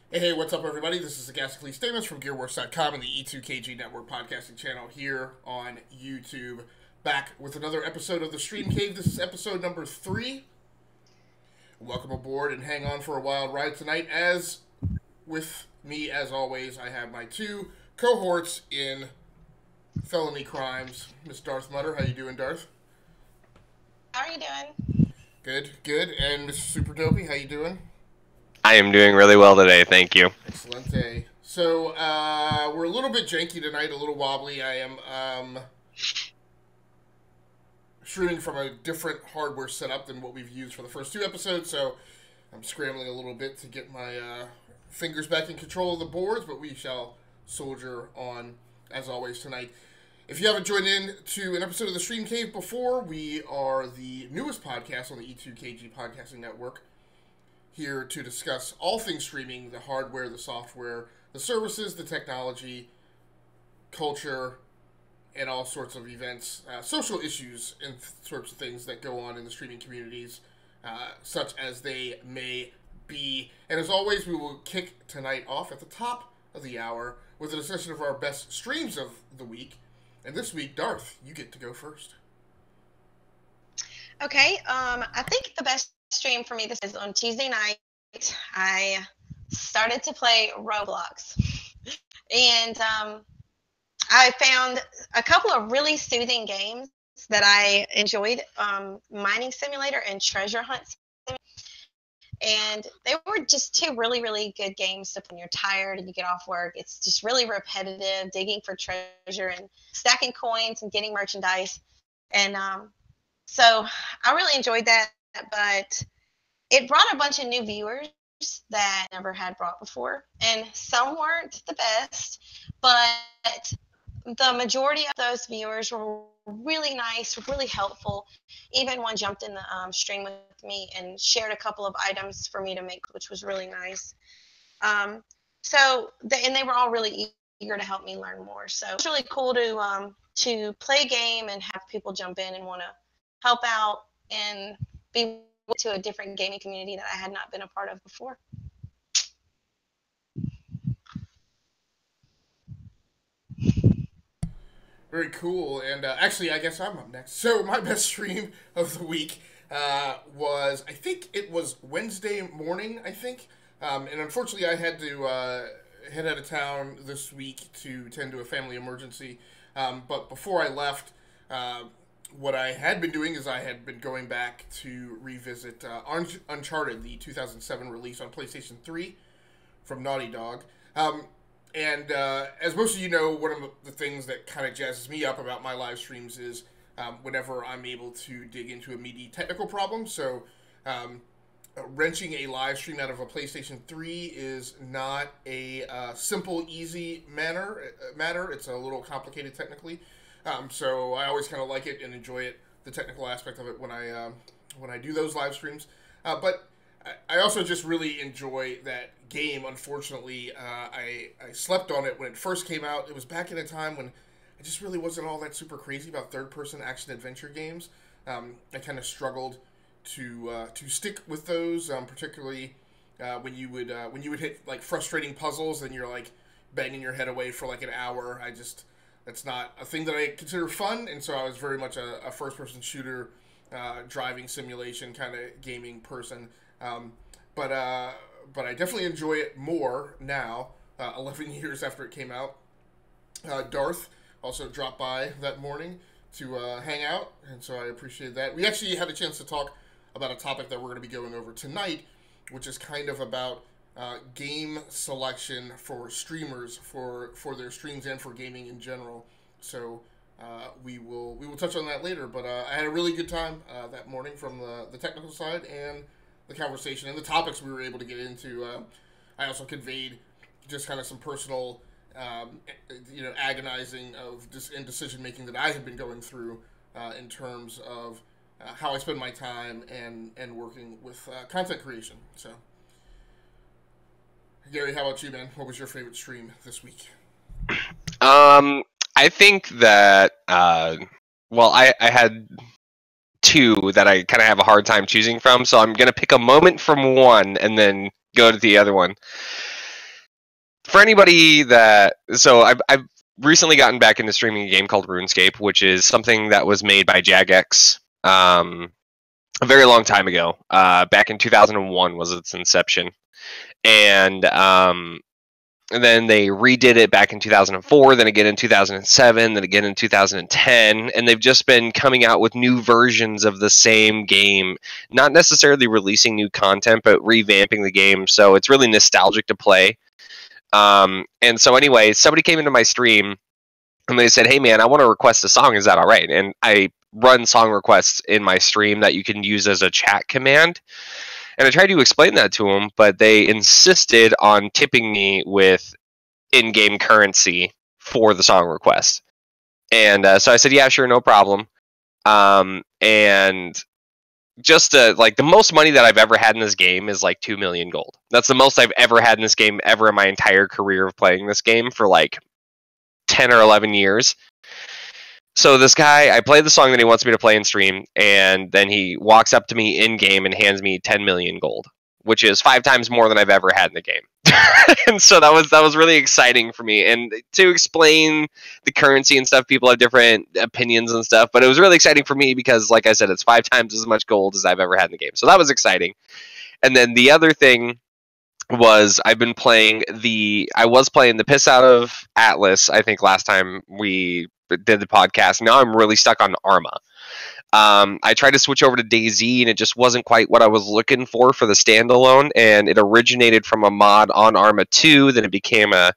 Hey, what's up, everybody? This is Agasicles from GearWorks.com and the E2KG Network podcasting channel here on YouTube. Back with another episode of the StreamCave. This is episode number 3. Welcome aboard and hang on for a wild ride tonight. As with me, as always, I have my two cohorts in felony crimes. Miss Darth Mutter, how you doing, Darth? How are you doing? Good, good. And Mr. Super Dopey, how you doing? I am doing really well today, thank you. Excellente. So, we're a little bit janky tonight, a little wobbly. I am streaming from a different hardware setup than what we've used for the first two episodes, so I'm scrambling a little bit to get my fingers back in control of the boards, but we shall soldier on, as always, tonight. If you haven't joined in to an episode of the Stream Cave before, we are the newest podcast on the E2KG Podcasting Network, here to discuss all things streaming, the hardware, the software, the services, the technology, culture, and all sorts of events, social issues, and sorts of things that go on in the streaming communities, such as they may be. And as always, we will kick tonight off at the top of the hour with a discussion of our best streams of the week. And this week, Darth, you get to go first. Okay, I think the best stream for me this is on Tuesday night. I started to play Roblox, and I found a couple of really soothing games that I enjoyed, Mining Simulator and Treasure Hunt Simulator. And they were just two really, really good games. So when you're tired and you get off work, it's just really repetitive, digging for treasure and stacking coins and getting merchandise. And so I really enjoyed that, but it brought a bunch of new viewers that I never had brought before. And some weren't the best, but the majority of those viewers were really nice, really helpful. Even one jumped in the stream with me and shared a couple of items for me to make, which was really nice. And they were all really eager to help me learn more. So it's really cool to play a game and have people jump in and want to help out and be to a different gaming community that I had not been a part of before. Very cool, and actually, I guess I'm up next. So, my best stream of the week was, I think it was Wednesday morning, I think. And unfortunately, I had to head out of town this week to tend to a family emergency. But before I left, what I had been doing is I had been going back to revisit Uncharted, the 2007 release on PlayStation 3 from Naughty Dog. And as most of you know, one of the things that kind of jazzes me up about my live streams is whenever I'm able to dig into a meaty technical problem. So wrenching a live stream out of a PlayStation 3 is not a simple, easy matter. It's a little complicated technically. So I always kind of like it and enjoy it, the technical aspect of it when I do those live streams. But I also just really enjoy that game. Unfortunately, I slept on it when it first came out. It was back in a time when I just really wasn't all that super crazy about third-person action-adventure games. I kind of struggled to stick with those, particularly when you would hit like frustrating puzzles and you're like banging your head away for like an hour. That's not a thing that I consider fun, and so I was very much a first-person shooter, driving simulation kind of gaming person. But I definitely enjoy it more now, 11 years after it came out. Darth also dropped by that morning to hang out, and so I appreciate that. We actually had a chance to talk about a topic that we're going to be going over tonight, which is kind of about game selection for streamers for their streams and for gaming in general. So we will touch on that later. But I had a really good time that morning from the technical side and the conversation and the topics we were able to get into. I also conveyed just kind of some personal, agonizing of indecision making that I had been going through in terms of how I spend my time and working with content creation. So, Gary, how about you, man? What was your favorite stream this week? I think that I had two that I kind of have a hard time choosing from, so I'm going to pick a moment from one and then go to the other one. for anybody so I've recently gotten back into streaming a game called RuneScape, which is something that was made by Jagex a very long time ago. Back in 2001 was its inception, and then they redid it back in 2004, then again in 2007, then again in 2010, and they've just been coming out with new versions of the same game, not necessarily releasing new content, but revamping the game, so it's really nostalgic to play. And so anyway, somebody came into my stream, and they said, hey man, I want to request a song, is that all right? And I run song requests in my stream that you can use as a chat command. And I tried to explain that to them, but they insisted on tipping me with in-game currency for the song request. And so I said, yeah, sure, no problem. And just like the most money that I've ever had in this game is like 2 million gold. That's the most I've ever had in this game ever in my entire career of playing this game for like 10 or 11 years. So this guy, I play the song that he wants me to play in stream, and then he walks up to me in game and hands me 10 million gold, which is 5 times more than I've ever had in the game. And so that was really exciting for me. And to explain the currency and stuff, people have different opinions and stuff, but it was really exciting for me because, like I said, it's 5 times as much gold as I've ever had in the game. So that was exciting. And then the other thing was I was playing the piss out of Atlas, I think last time we did the podcast. Now I'm really stuck on Arma. I tried to switch over to DayZ, and it just wasn't quite what I was looking for the standalone, and it originated from a mod on Arma 2, then it became a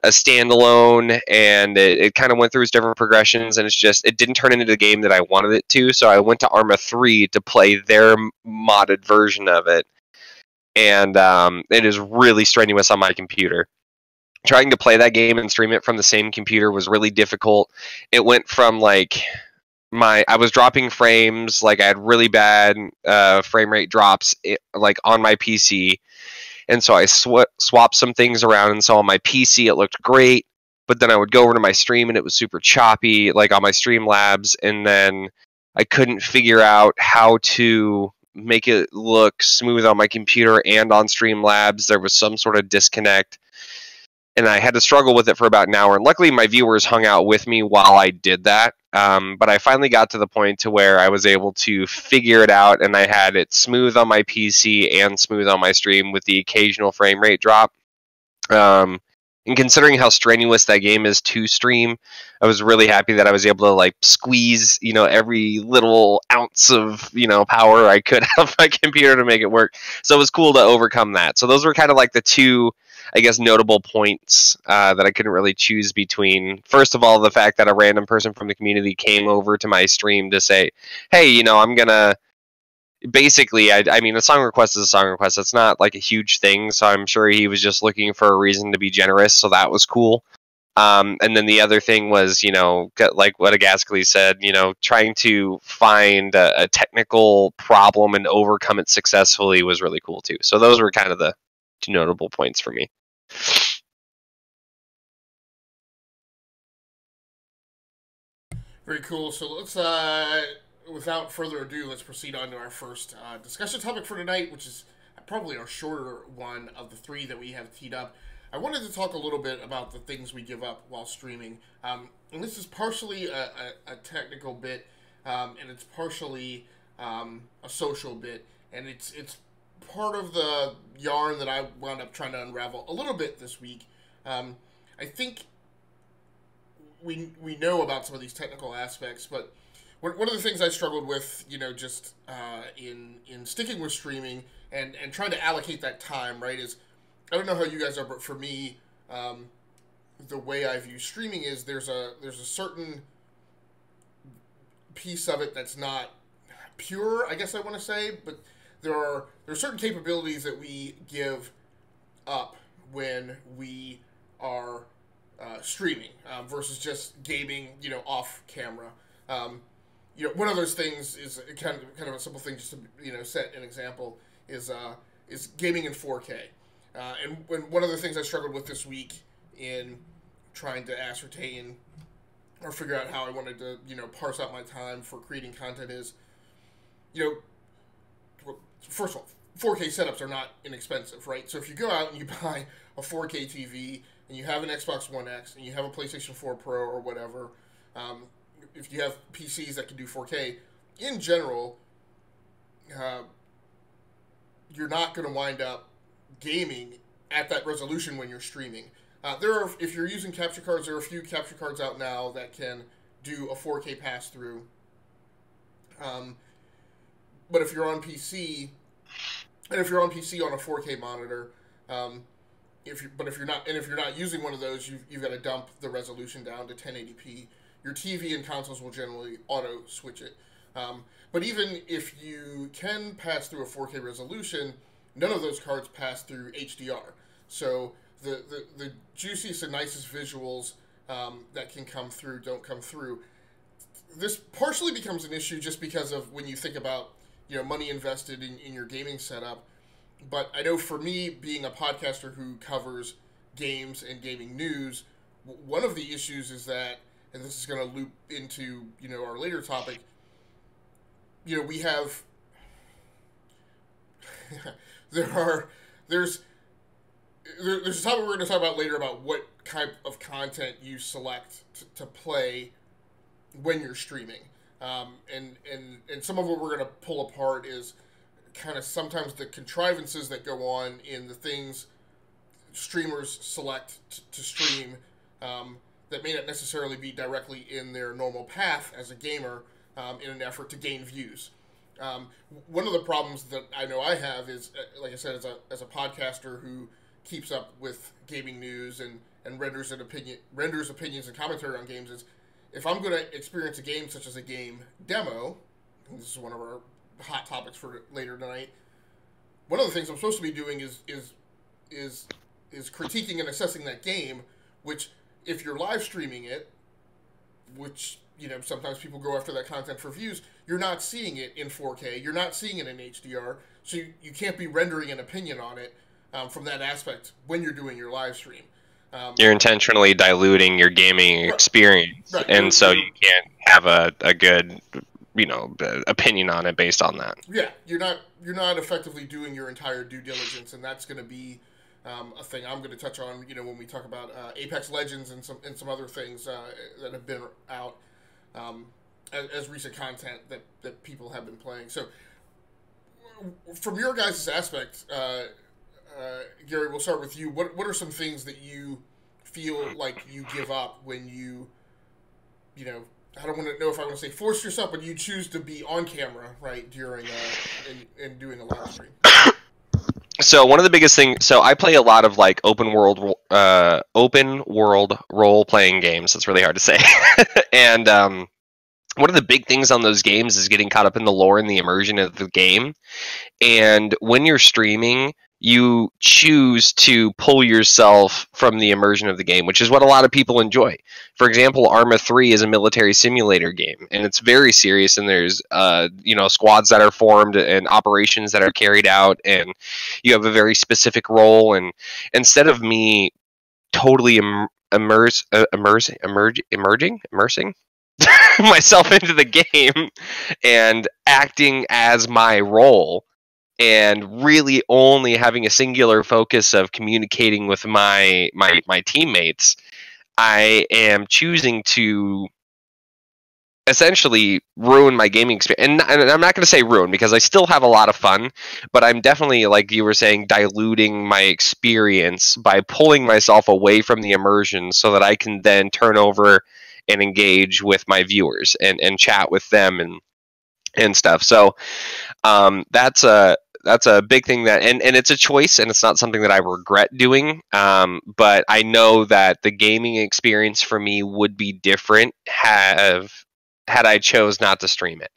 standalone, and it kind of went through its different progressions, and it didn't turn into the game that I wanted it to, so I went to Arma 3 to play their modded version of it, and it is really strenuous on my computer. Trying to play that game and stream it from the same computer was really difficult. It went from like I was dropping frames, like I had really bad frame rate drops like on my PC, and so I swapped some things around, and so on my PC it looked great, but then I would go over to my stream and it was super choppy, like on my Streamlabs, and then I couldn't figure out how to make it look smooth on my computer and on Streamlabs. There was some sort of disconnect, and I had to struggle with it for about an hour. And luckily, my viewers hung out with me while I did that. But I finally got to the point to where I was able to figure it out, and I had it smooth on my PC and smooth on my stream with the occasional frame rate drop. And considering how strenuous that game is to stream, I was really happy that I was able to like squeeze, every little ounce of, power I could out of my computer to make it work. So it was cool to overcome that. So those were kind of like the two, I guess, notable points that I couldn't really choose between. First of all, the fact that a random person from the community came over to my stream to say, hey, I'm going to basically, I mean, a song request is a song request. It's not like a huge thing, so I'm sure he was just looking for a reason to be generous, so that was cool. And then the other thing was, like what Agasicles said, trying to find a technical problem and overcome it successfully was really cool too. So those were kind of the two notable points for me. Very cool. So let's, without further ado, let's proceed on to our first discussion topic for tonight, which is probably our shorter one of the 3 that we have teed up. I wanted to talk a little bit about the things we give up while streaming. And this is partially a technical bit, and it's partially a social bit, and it's part of the yarn that I wound up trying to unravel a little bit this week. I think we know about some of these technical aspects, but one of the things I struggled with, just in sticking with streaming and trying to allocate that time, right, is, I don't know how you guys are, but for me, the way I view streaming is there's a certain piece of it that's not pure, I guess I want to say, but there are certain capabilities that we give up when we are streaming versus just gaming, off camera. One of those things is kind of a simple thing, just to set an example, is gaming in 4K. And one of the things I struggled with this week in trying to ascertain or figure out how I wanted to parse out my time for creating content is, first of all, 4K setups are not inexpensive, right? So if you go out and you buy a 4K TV and you have an Xbox One X and you have a PlayStation 4 Pro or whatever, if you have PCs that can do 4K, in general, you're not going to wind up gaming at that resolution when you're streaming. If you're using capture cards, there are a few capture cards out now that can do a 4K pass-through. But if you're on PC, and if you're on PC on a 4K monitor, if you're not using one of those, you've got to dump the resolution down to 1080p. Your TV and consoles will generally auto switch it. But even if you can pass through a 4K resolution, none of those cards pass through HDR. So the juiciest and nicest visuals that can come through don't come through. This partially becomes an issue just because of when you think about money invested in your gaming setup. But I know for me, being a podcaster who covers games and gaming news, one of the issues is that, and this is going to loop into our later topic, we have there's a topic we're going to talk about later about what type of content you select to play when you're streaming, and some of what we're going to pull apart is kind of sometimes the contrivances that go on in the things streamers select to stream that may not necessarily be directly in their normal path as a gamer in an effort to gain views. One of the problems that I know I have is, like I said, as a podcaster who keeps up with gaming news and renders opinions and commentary on games, is if I'm going to experience a game such as a game demo, and this is one of our hot topics for later tonight, one of the things I'm supposed to be doing is critiquing and assessing that game, which if you're live streaming it, which sometimes people go after that content for views, you're not seeing it in 4K, you're not seeing it in HDR, so you can't be rendering an opinion on it from that aspect when you're doing your live stream. You're intentionally diluting your gaming experience, right. And so you can't have a good opinion on it based on that. Yeah, you're not effectively doing your entire due diligence, and that's going to be a thing I'm going to touch on, when we talk about Apex Legends and some other things that have been out as recent content that people have been playing. So, from your guys' aspect, Gary, we'll start with you. What are some things that you feel like you give up when I don't want to know if I want to say force yourself, but you choose to be on camera, right, during and doing a live stream? So one of the biggest things, so I play a lot of like open world role playing games. It's really hard to say. And one of the big things on those games is getting caught up in the lore and the immersion of the game. And when you're streaming, you choose to pull yourself from the immersion of the game, which is what a lot of people enjoy. For example, Arma 3 is a military simulator game, and it's very serious, and there's squads that are formed and operations that are carried out, and you have a very specific role. And instead of me totally immersing myself into the game and acting as my role, and really only having a singular focus of communicating with my teammates, I am choosing to essentially ruin my gaming experience. And I'm not going to say ruin, because I still have a lot of fun, but I'm definitely, like you were saying, diluting my experience by pulling myself away from the immersion so that I can then turn over and engage with my viewers and chat with them and stuff. So that's a big thing and it's a choice, and it's not something that I regret doing. But I know that the gaming experience for me would be different had I chose not to stream it.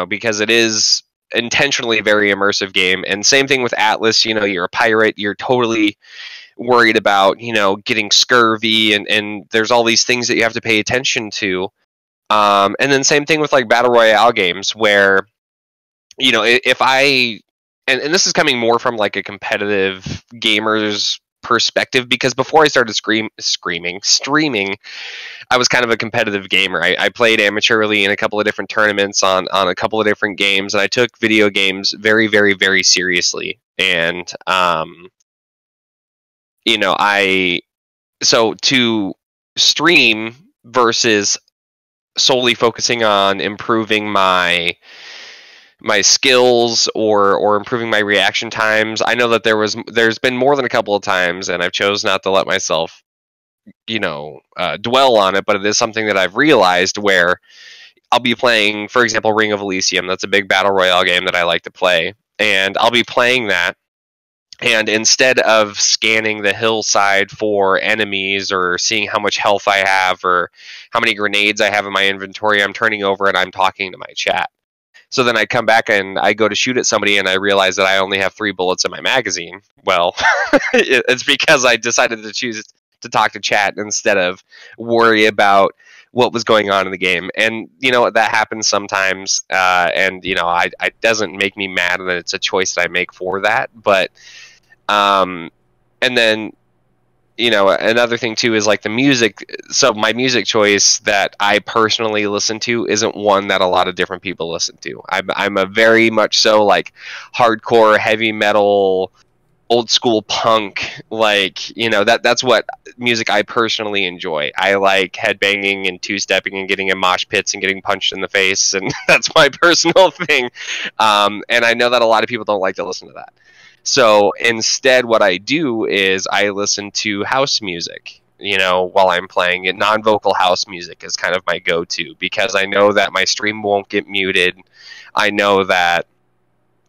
Because it is intentionally a very immersive game. And same thing with Atlas. You're a pirate. You're totally worried about getting scurvy, and there's all these things that you have to pay attention to. And then same thing with like battle royale games, where if I and this is coming more from like a competitive gamer's perspective, because before I started streaming, I was kind of a competitive gamer. I played amateurly in a couple of different tournaments on a couple of different games, and I took video games very, very, very seriously. And you know, so to stream versus solely focusing on improving my skills or improving my reaction times. I know that there's been more than a couple of times, and I've chosen not to let myself, dwell on it, but it is something that I've realized where I'll be playing, for example, Ring of Elysium. That's a big battle royale game that I like to play, and I'll be playing that. And instead of scanning the hillside for enemies or seeing how much health I have or how many grenades I have in my inventory, I'm turning over and I'm talking to my chat. So then I come back and I go to shoot at somebody and I realize that I only have 3 bullets in my magazine. Well, it's because I decided to choose to talk to chat instead of worry about what was going on in the game. And, that happens sometimes. And, it doesn't make me mad that it's a choice that I make for that. But, and then, another thing too is like the music. So my music choice that I personally listen to isn't one that a lot of different people listen to. I'm a very much so like hardcore heavy metal, old school punk, that's what music I personally enjoy. I like headbanging and two-stepping and getting in mosh pits and getting punched in the face, and that's my personal thing. And I know that a lot of people don't like to listen to that. So instead what I do is I listen to house music, while I'm playing it. Non-vocal house music is kind of my go-to because I know that my stream won't get muted. I know that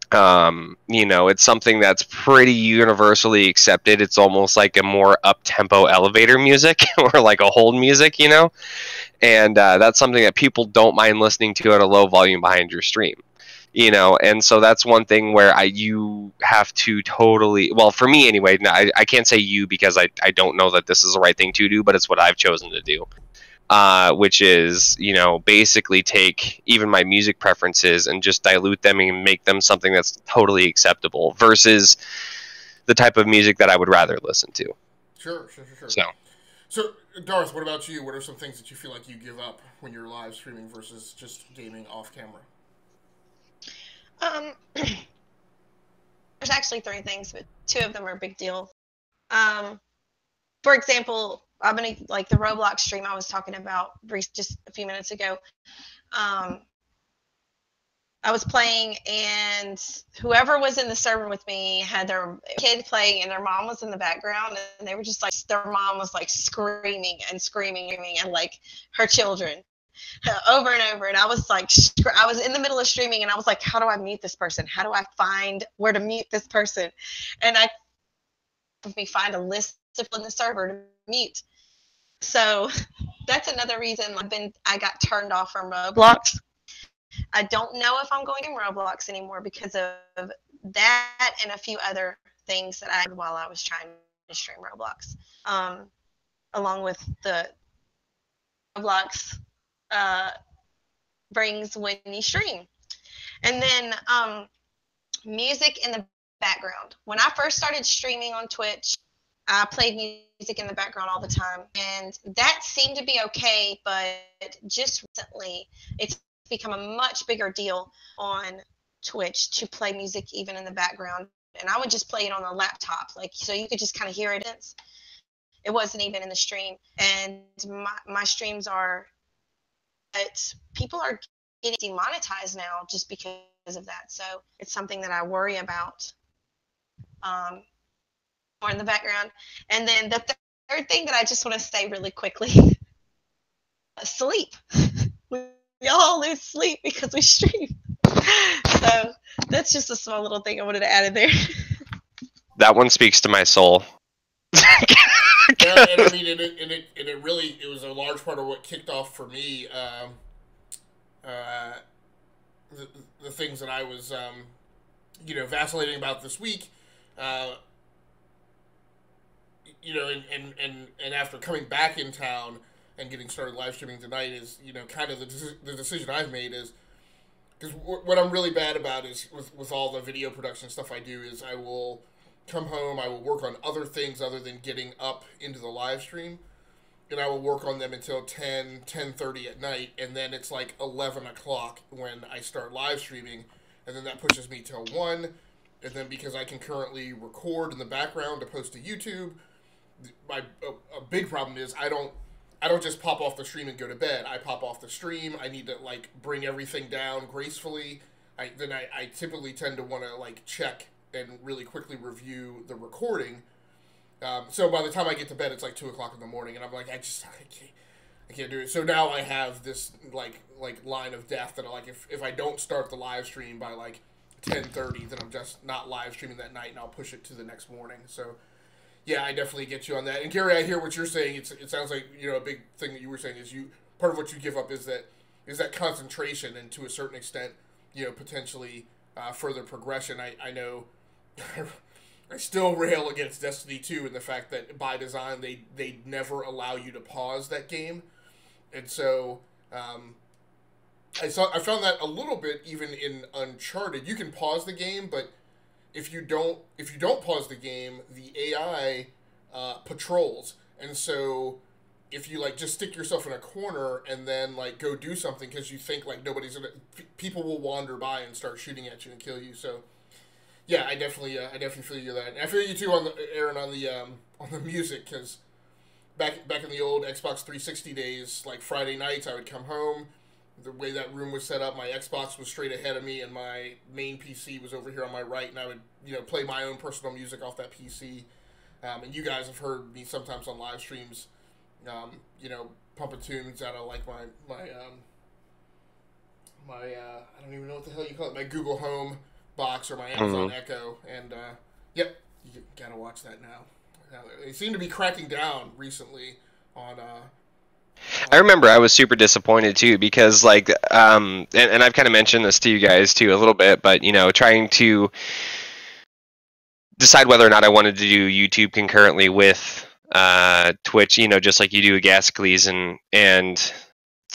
it's something that's pretty universally accepted. It's almost like a more up-tempo elevator music or like a hold music, and that's something that people don't mind listening to at a low volume behind your stream, and so that's one thing where you have to totally, well, for me anyway, I can't say you because I don't know that this is the right thing to do, but it's what I've chosen to do. Which is, basically take even my music preferences and just dilute them and make them something that's totally acceptable versus the type of music that I would rather listen to. Sure. So, Darth, what about you? What are some things that you feel like you give up when you're live streaming versus just gaming off camera? There's actually 3 things, but 2 of them are a big deal. For example, I'm gonna like the Roblox stream I was talking about just a few minutes ago. I was playing, and whoever was in the server with me had their kid playing, and their mom was in the background, and they were just like, their mom was like screaming and like her children over and over. And I was like, I was in the middle of streaming, and I was like, how do I mute this person? How do I find where to mute this person? And I find a list in the server to mute. So that's another reason I got turned off from Roblox. I don't know if I'm going to Roblox anymore because of that and a few other things that I did while I was trying to stream Roblox. Along with the Roblox brings when you stream. And then music in the background. When I first started streaming on Twitch, I played music in the background all the time, and that seemed to be okay, but just recently it's become a much bigger deal on Twitch to play music even in the background. And I would just play it on a laptop, so you could just kind of hear it. It wasn't even in the stream. And my streams but people are getting demonetized now just because of that. So it's something that I worry about. More in the background. And then the third thing that I just want to say really quickly, sleep. We all lose sleep because we stream. So that's just a small little thing I wanted to add in there. That one speaks to my soul. Yeah, and I mean, it was a large part of what kicked off for me the things that I was vacillating about this week. And after coming back in town and getting started live streaming tonight is, kind of the decision I've made is, because what I'm really bad about is with all the video production stuff I do is I will come home, I will work on other things other than getting up into the live stream, and I will work on them until 10:30 at night, and then it's like 11 o'clock when I start live streaming, and then that pushes me till 1, and then because I can currently record in the background to post to YouTube, a big problem is I don't just pop off the stream and go to bed. I pop off the stream. I need to like bring everything down gracefully. I typically tend to want to like check and really quickly review the recording. So by the time I get to bed, it's like 2 o'clock in the morning, and I'm like, I can't do it. So now I have this like line of death that like if I don't start the live stream by like 10:30, then I'm just not live streaming that night, and I'll push it to the next morning. So yeah, I definitely get you on that. And Gary, I hear what you're saying. It sounds like, you know, a big thing that you were saying is part of what you give up is that concentration, and to a certain extent, you know, potentially further progression. I know I still rail against Destiny 2 and the fact that by design they never allow you to pause that game, and so I found that a little bit even in Uncharted. You can pause the game, but if you don't pause the game, the AI patrols, and so if you like just stick yourself in a corner and then like go do something because you think like nobody's gonna, people will wander by and start shooting at you and kill you. So yeah, I definitely feel you that, and I feel you too on the Aaron on the music, because back in the old Xbox 360 days, like Friday nights I would come home. The way that room was set up, my Xbox was straight ahead of me, and my main PC was over here on my right, and I would, you know, play my own personal music off that PC. And you guys have heard me sometimes on live streams, you know, pumping tunes out of like my I don't even know what the hell you call it, my Google Home box or my Amazon Echo, and yep, you gotta watch that now. They seem to be cracking down recently on. I remember I was super disappointed too, because like and I've kind of mentioned this to you guys too a little bit, but you know, trying to decide whether or not I wanted to do YouTube concurrently with Twitch, you know, just like you do Agasicles, and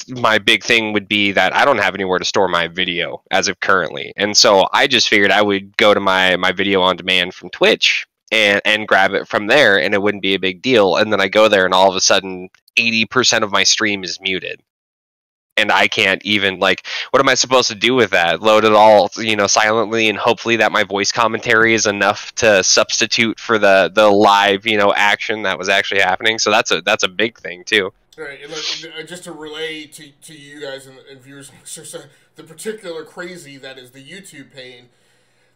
my big thing would be that I don't have anywhere to store my video as of currently, and so I just figured I would go to my video on demand from Twitch and grab it from there, and it wouldn't be a big deal. And then I go there, and all of a sudden 80% of my stream is muted, and I can't even, like, what am I supposed to do with that? Load it all, you know, silently, and hopefully that my voice commentary is enough to substitute for the live, you know, action that was actually happening. So that's a big thing too. Right, and just to relay to you guys and viewers, the particular crazy that is the YouTube pain.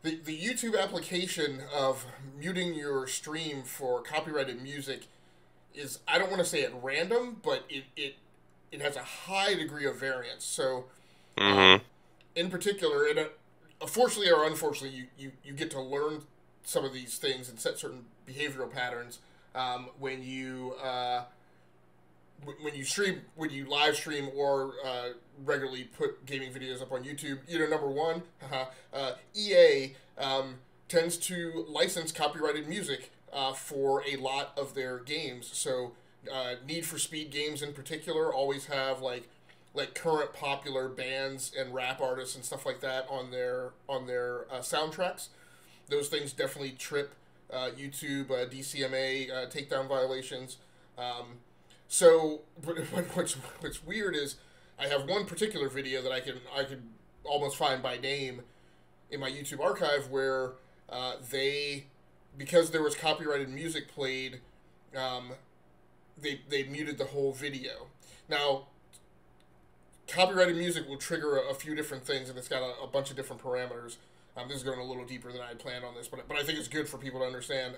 The YouTube application of muting your stream for copyrighted music is, I don't want to say at random, but it has a high degree of variance. So, in particular, fortunately or unfortunately, you get to learn some of these things and set certain behavioral patterns when you live stream or regularly put gaming videos up on YouTube. You know, number one, EA tends to license copyrighted music for a lot of their games. So Need for Speed games in particular always have like current popular bands and rap artists and stuff like that on their soundtracks. Those things definitely trip YouTube DCMA takedown violations. So what's weird is I have one particular video that I could almost find by name in my YouTube archive where because there was copyrighted music played, they muted the whole video. Now, copyrighted music will trigger a few different things, and it's got a bunch of different parameters. This is going a little deeper than I had planned on this, but I think it's good for people to understand.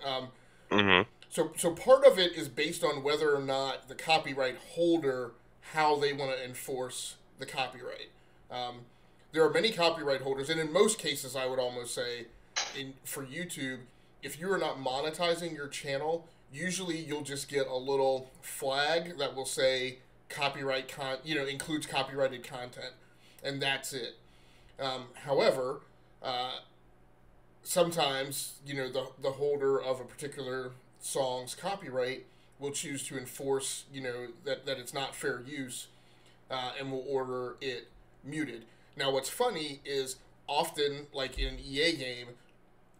So part of it is based on whether or not the copyright holder, how they want to enforce the copyright. There are many copyright holders, and in most cases, I would almost say, for YouTube, if you are not monetizing your channel, usually you'll just get a little flag that will say copyright includes copyrighted content, and that's it. However, sometimes the holder of a particular song's copyright will choose to enforce that it's not fair use, and will order it muted. Now, what's funny is often, like in an EA game,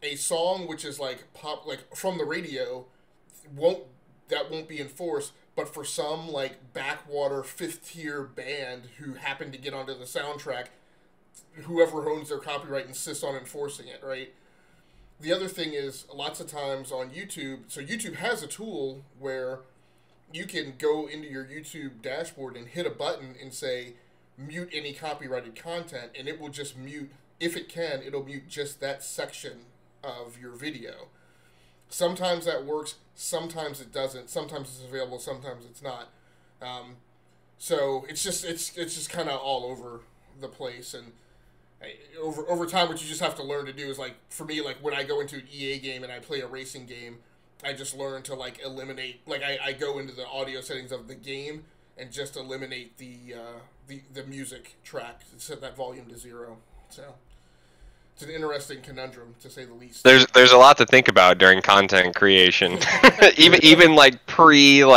a song which is like pop, like from the radio, won't be enforced. But for some like backwater fifth tier band who happen to get onto the soundtrack, whoever owns their copyright insists on enforcing it, right? The other thing is lots of times on YouTube, so YouTube has a tool where you can go into your YouTube dashboard and hit a button and say mute any copyrighted content, and it will just mute, if it can, it'll mute just that section of your video. Sometimes that works, sometimes it doesn't. Sometimes it's available, sometimes it's not. So it's just kind of all over the place, and over time, what you just have to learn to do is, like, for me, like when I go into an EA game and I play a racing game, I just learn to like eliminate, like I go into the audio settings of the game and just eliminate the music track, set that volume to 0. So it's an interesting conundrum, to say the least. There's a lot to think about during content creation, even like production.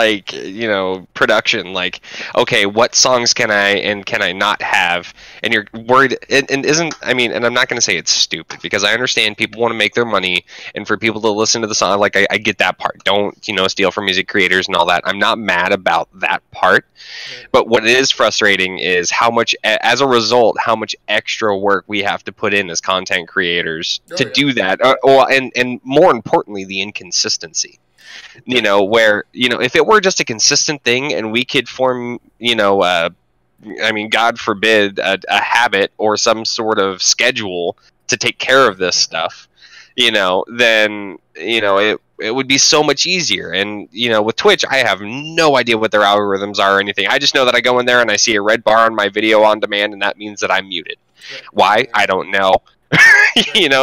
Like, okay, what songs can I not have? And you're worried, and isn't, I mean, and I'm not going to say it's stupid, because I understand people want to make their money, and for people to listen to the song, like I get that part. Don't steal from music creators and all that. I'm not mad about that part, but what is frustrating is how much, as a result, how much extra work we have to put in as content creators to do that, and more importantly, the inconsistency. Where if it were just a consistent thing and we could form, I mean, God forbid, a habit or some sort of schedule to take care of this stuff, then it would be so much easier. And with Twitch, I have no idea what their algorithms are or anything. I just know that I go in there and I see a red bar on my video on demand, and that means that I'm muted. Why? I don't know.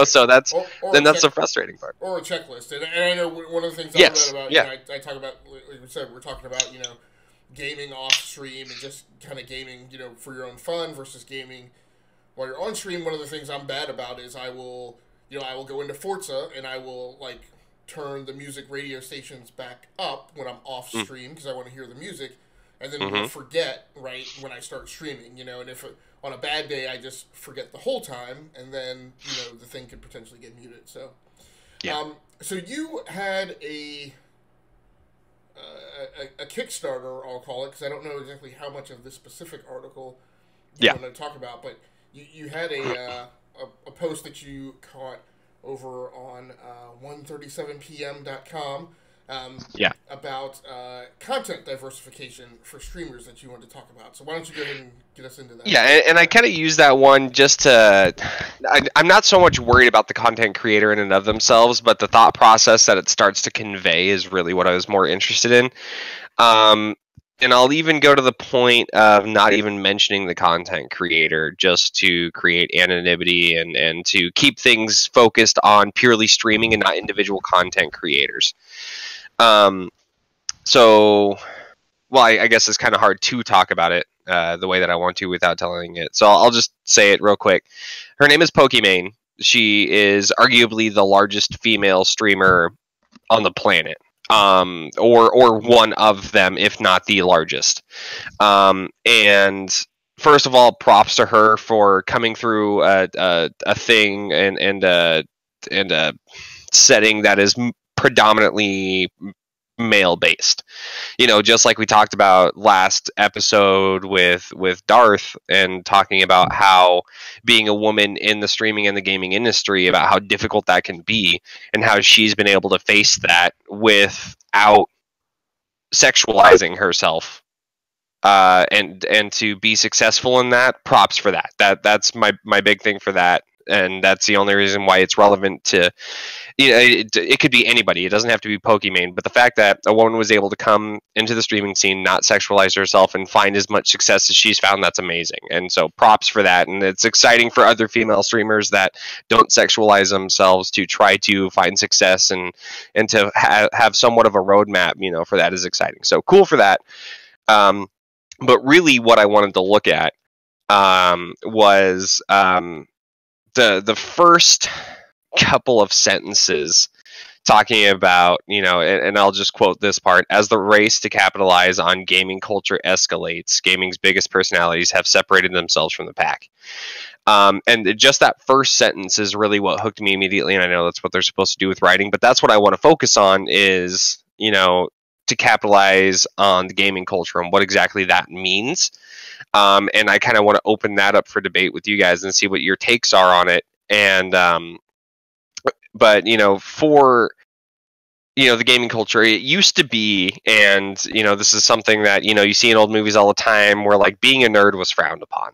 So that's the frustrating part. Or a checklist. And I know one of the things I read about, I talk about, like we said, we're talking about, gaming off stream and just kind of gaming, for your own fun versus gaming while you're on stream. One of the things I'm bad about is I will go into Forza and I will, like, turn the music radio stations back up when I'm off stream because I want to hear the music, and then we'll forget right when I start streaming, and if on a bad day I just forget the whole time, and then the thing could potentially get muted. So so you had a Kickstarter, I'll call it, because I don't know exactly how much of this specific article you want to talk about, but you had a post that you caught over on 137pm.com about content diversification for streamers that you wanted to talk about. So why don't you go ahead and get us into that? Yeah, and I kind of use that one just to... I'm not so much worried about the content creator in and of themselves, but the thought process that it starts to convey is really what I was more interested in. And I'll even go to the point of not even mentioning the content creator, just to create anonymity and to keep things focused on purely streaming and not individual content creators. So, well, I guess it's kind of hard to talk about it the way that I want to without telling it. So I'll just say it real quick. Her name is Pokimane. She is arguably the largest female streamer on the planet. Or one of them, if not the largest. And first of all, props to her for coming through a thing and a setting that is predominantly male based. Just like we talked about last episode with Darth, and talking about how being a woman in the streaming and the gaming industry, about how difficult that can be, and how she's been able to face that without sexualizing herself, and to be successful in that. Props for that. That's my big thing for that. And that's the only reason why it's relevant to, it could be anybody. It doesn't have to be Pokimane. But the fact that a woman was able to come into the streaming scene, not sexualize herself, and find as much success as she's found, that's amazing. And so props for that. And it's exciting for other female streamers that don't sexualize themselves to try to find success and to have somewhat of a roadmap, for that is exciting. So cool for that. But really what I wanted to look at was... the first couple of sentences talking about, and I'll just quote this part: as the race to capitalize on gaming culture escalates, gaming's biggest personalities have separated themselves from the pack. And just that first sentence is really what hooked me immediately. And I know that's what they're supposed to do with writing, but that's what I want to focus on is, to capitalize on the gaming culture and what exactly that means. And I kind of want to open that up for debate with you guys and see what your takes are on it. And, but, for, the gaming culture, it used to be, and, this is something that, you see in old movies all the time where like being a nerd was frowned upon.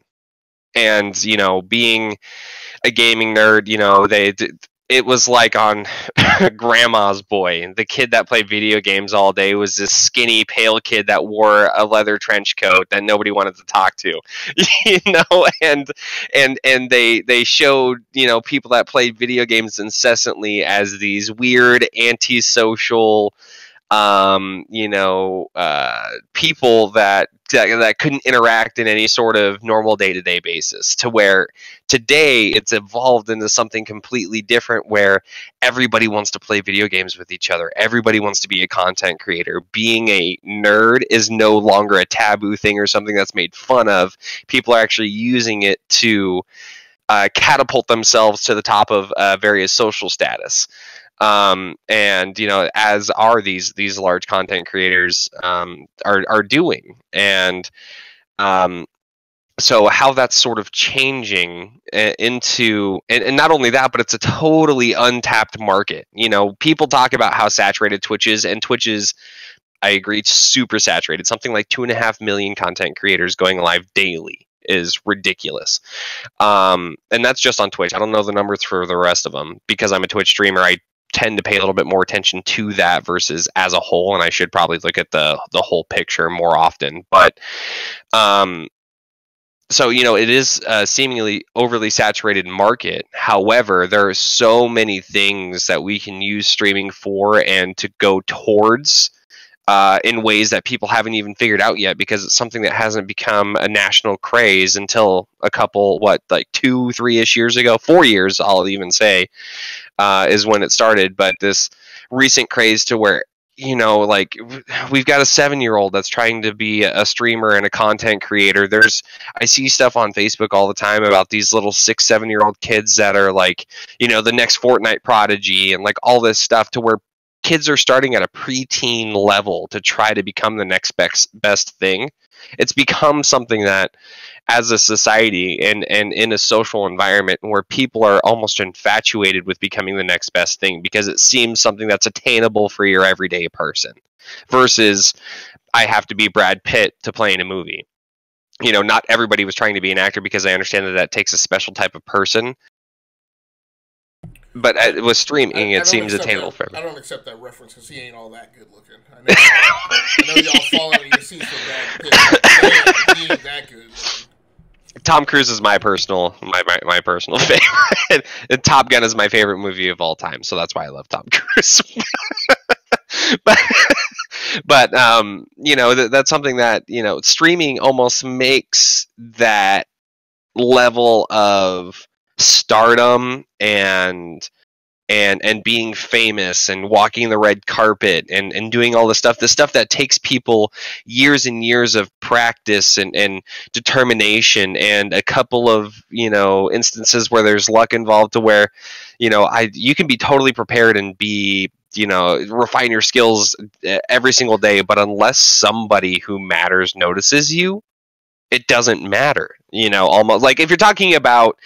And, being a gaming nerd, it was like on Grandma's Boy. The kid that played video games all day was this skinny, pale kid that wore a leather trench coat that nobody wanted to talk to, and they showed, people that played video games incessantly as these weird, antisocial, people that couldn't interact in any sort of normal day-to-day basis, to where today it's evolved into something completely different where everybody wants to play video games with each other. Everybody wants to be a content creator. Being a nerd is no longer a taboo thing or something that's made fun of. People are actually using it to catapult themselves to the top of various social status. And as are these large content creators are doing. And so how that's sort of changing into, and not only that, but it's a totally untapped market. People talk about how saturated Twitch is, and Twitch is, I agree, super saturated. Something like 2.5 million content creators going live daily is ridiculous. And that's just on Twitch. I don't know the numbers for the rest of them because I'm a Twitch streamer. I tend to pay a little bit more attention to that versus as a whole, and I should probably look at the whole picture more often. But so it is a seemingly overly saturated market. However, there are so many things that we can use streaming for and to go towards in ways that people haven't even figured out yet, because it's something that hasn't become a national craze until a couple, 2-3-ish years ago, 4 years, I'll even say, is when it started. But this recent craze to where, we've got a 7-year-old that's trying to be a streamer and a content creator. I see stuff on Facebook all the time about these little 6-7-year-old kids that are like, the next Fortnite prodigy and like all this stuff, to where kids are starting at a preteen level to try to become the next best thing. It's become something that, as a society and in a social environment where people are almost infatuated with becoming the next best thing, because it seems something that's attainable for your everyday person, versus I have to be Brad Pitt to play in a movie. Not everybody was trying to be an actor, because I understand that takes a special type of person. But with streaming, it seems attainable for everyone. I don't accept that reference, because he ain't all that good looking. I know y'all fall out of your seats for Brad Pitt. He ain't that good looking. Tom Cruise is my personal favorite. And Top Gun is my favorite movie of all time, so that's why I love Tom Cruise. but that's something that streaming almost makes that level of stardom and being famous and walking the red carpet and doing all the stuff that takes people years and years of practice and determination, and a couple of instances where there's luck involved, to where you can be totally prepared and be refine your skills every single day, but unless somebody who matters notices you, it doesn't matter. Almost like if you're talking about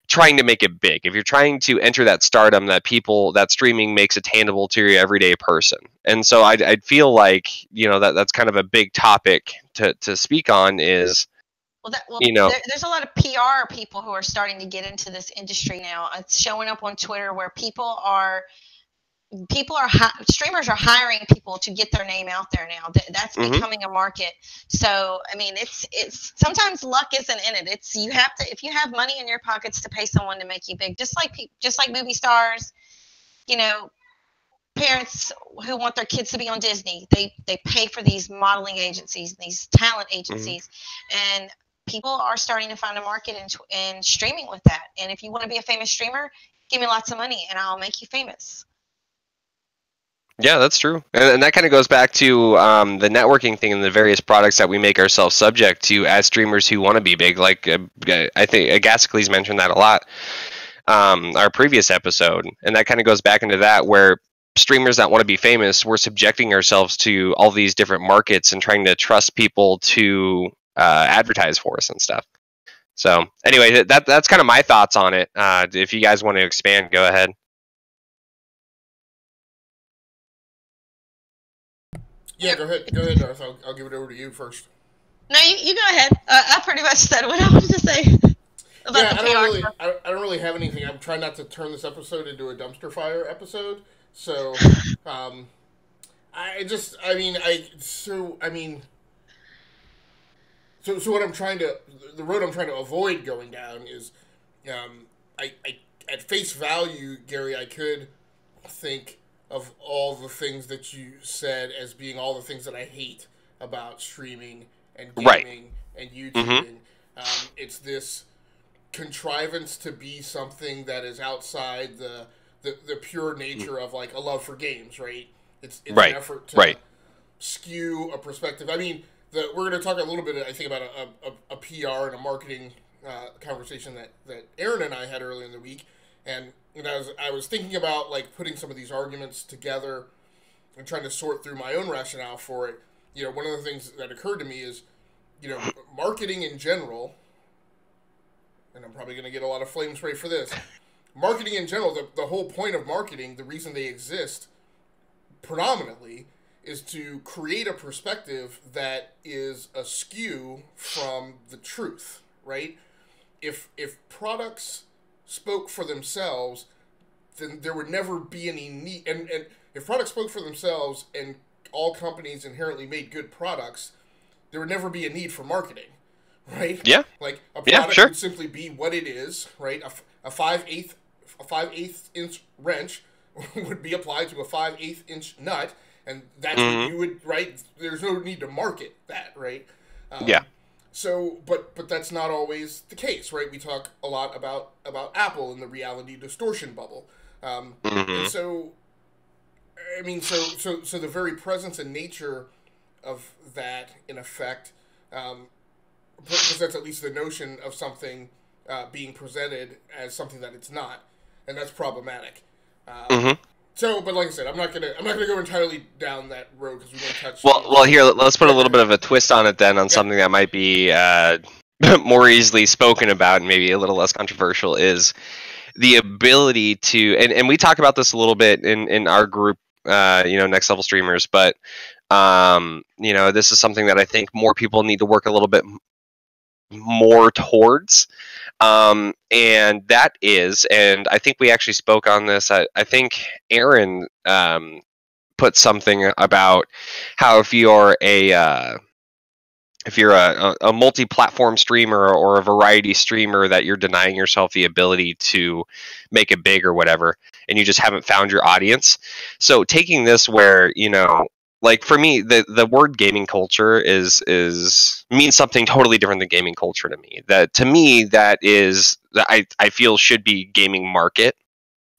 trying to make it big, if you're trying to enter that stardom that streaming makes attainable to your everyday person. And so I'd feel like that's kind of a big topic to speak on is there's a lot of PR people who are starting to get into this industry now. It's showing up on Twitter where streamers are hiring people to get their name out there now. That's becoming a market. So I mean, it's sometimes luck isn't in it. It's if you have money in your pockets to pay someone to make you big, just like movie stars, parents who want their kids to be on Disney, they pay for these modeling agencies, these talent agencies, and people are starting to find a market in streaming with that. And if you want to be a famous streamer, give me lots of money and I'll make you famous. Yeah, that's true, and that kind of goes back to the networking thing and the various products that we make ourselves subject to as streamers who want to be big. Like I think Agasicles mentioned that a lot, our previous episode, and that kind of goes back into that where streamers that want to be famous, we're subjecting ourselves to all these different markets and trying to trust people to advertise for us and stuff. So anyway, that's kind of my thoughts on it. If you guys want to expand, go ahead. Yeah, go ahead. Go ahead, Darth. I'll give it over to you first. No, you go ahead. I pretty much said what I wanted to say about Yeah, the I don't really have anything. I'm trying not to turn this episode into a dumpster fire episode. So, so what I'm trying to, the road I'm trying to avoid going down is, I at face value, Gary, I could think of all the things that you said as being all the things that I hate about streaming and gaming and YouTubing. It's this contrivance to be something that is outside the pure nature of like a love for games, right? It's an effort to skew a perspective. I mean, we're going to talk a little bit, I think, about a PR and a marketing conversation that Erin and I had earlier in the week, and I was thinking about like putting some of these arguments together and trying to sort through my own rationale for it. You know, one of the things that occurred to me is, marketing in general, and I'm probably going to get a lot of flame spray for this. Marketing in general, the whole point of marketing, the reason they exist predominantly, is to create a perspective that is askew from the truth, right? If products spoke for themselves, then there would never be any need. And if products spoke for themselves and all companies inherently made good products, there would never be a need for marketing, right? Yeah. Like a product would simply be what it is, right? A 5/8 inch wrench would be applied to a 5/8 inch nut, and that's what you would, right? There's no need to market that, right? So, but that's not always the case, right? We talk a lot about Apple and the reality distortion bubble, and so, I mean, so the very presence and nature of that, in effect, presents at least the notion of something being presented as something that it's not, and that's problematic. So, but like I said, I'm not gonna go entirely down that road because we won't touch. Well, here let's put a little bit of a twist on it then, on something that might be more easily spoken about and maybe a little less controversial, is the ability to, and we talk about this a little bit in our group, Next Level Streamers, but this is something that I think more people need to work a little bit more towards. And that is, and I think we actually spoke on this. I think Erin put something about how if you're a multi-platform streamer or a variety streamer, that you're denying yourself the ability to make it big or whatever, and you just haven't found your audience. So taking this where, like for me, the word gaming culture means something totally different than gaming culture to me. That I feel should be gaming market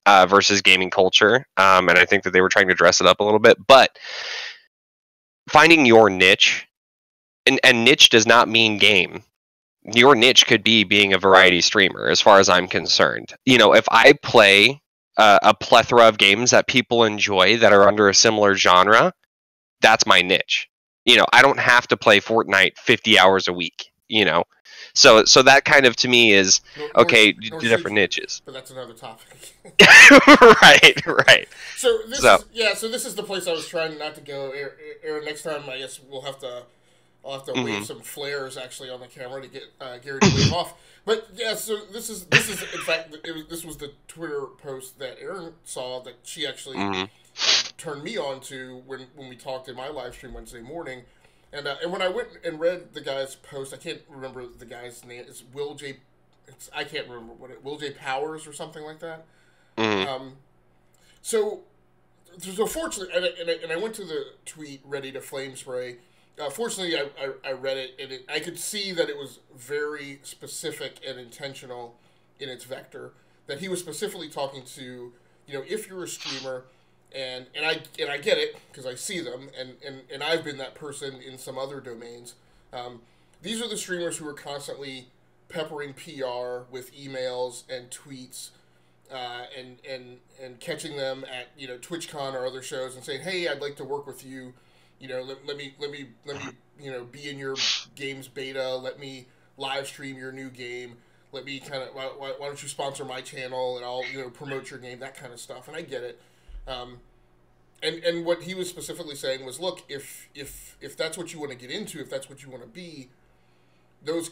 versus gaming culture. And I think that they were trying to dress it up a little bit, but finding your niche, and niche does not mean game. Your niche could be being a variety streamer, as far as I'm concerned. If I play a plethora of games that people enjoy that are under a similar genre, that's my niche. I don't have to play Fortnite 50 hours a week, So that kind of, to me, is okay, different niches. But that's another topic. Right. So this is the place I was trying not to go. Erin, next time I guess I'll have to wave some flares actually on the camera to get Gary to wave off. But yeah, so this is in fact this was the Twitter post that Erin saw that she actually turned me on to when we talked in my live stream Wednesday morning, and when I went and read the guy's post, I can't remember the guy's name. It's Will J. I can't remember Will J. Powers or something like that. So fortunately, and I went to the tweet ready to flame spray. Fortunately, I read it, and I could see that it was very specific and intentional in its vector. That he was specifically talking to, if you're a streamer and I get it because I see them, and I've been that person in some other domains. These are the streamers who are constantly peppering PR with emails and tweets, and catching them at TwitchCon or other shows and saying, "Hey, I'd like to work with you. Let me be in your game's beta. Let me live stream your new game. Let me why don't you sponsor my channel and I'll promote your game," that kind of stuff. And I get it. And what he was specifically saying was, look, if that's what you want to get into, if that's what you want to be, those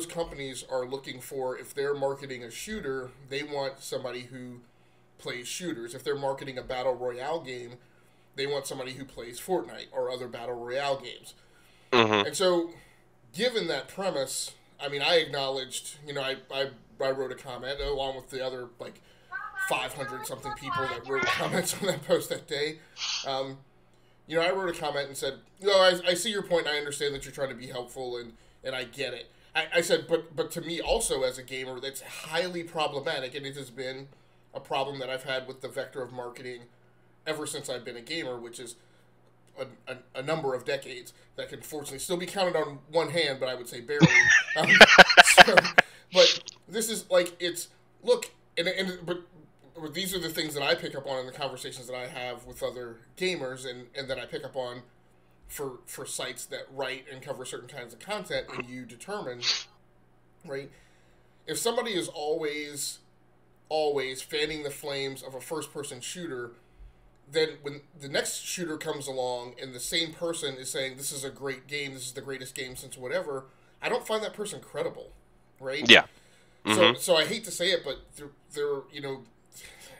companies are looking for, if they're marketing a shooter, they want somebody who plays shooters. If they're marketing a battle royale game, they want somebody who plays Fortnite or other battle royale games. Mm-hmm. And so, given that premise, I mean, I acknowledged, I wrote a comment along with the other 500 something people that wrote comments on that post that day. I wrote a comment and said, I see your point. And I understand that you're trying to be helpful, and I get it. I said, but to me also as a gamer, that's highly problematic, and it has been a problem that I've had with the vector of marketing ever since I've been a gamer, which is a number of decades that can fortunately still be counted on one hand, but I would say barely. But this is but these are the things that I pick up on in the conversations that I have with other gamers, and that I pick up on for sites that write and cover certain kinds of content, and you determine, right, if somebody is always fanning the flames of a first-person shooter, then when the next shooter comes along and the same person is saying, this is a great game, this is the greatest game since whatever, I don't find that person credible, right? Yeah. Mm-hmm. So I hate to say it, but they're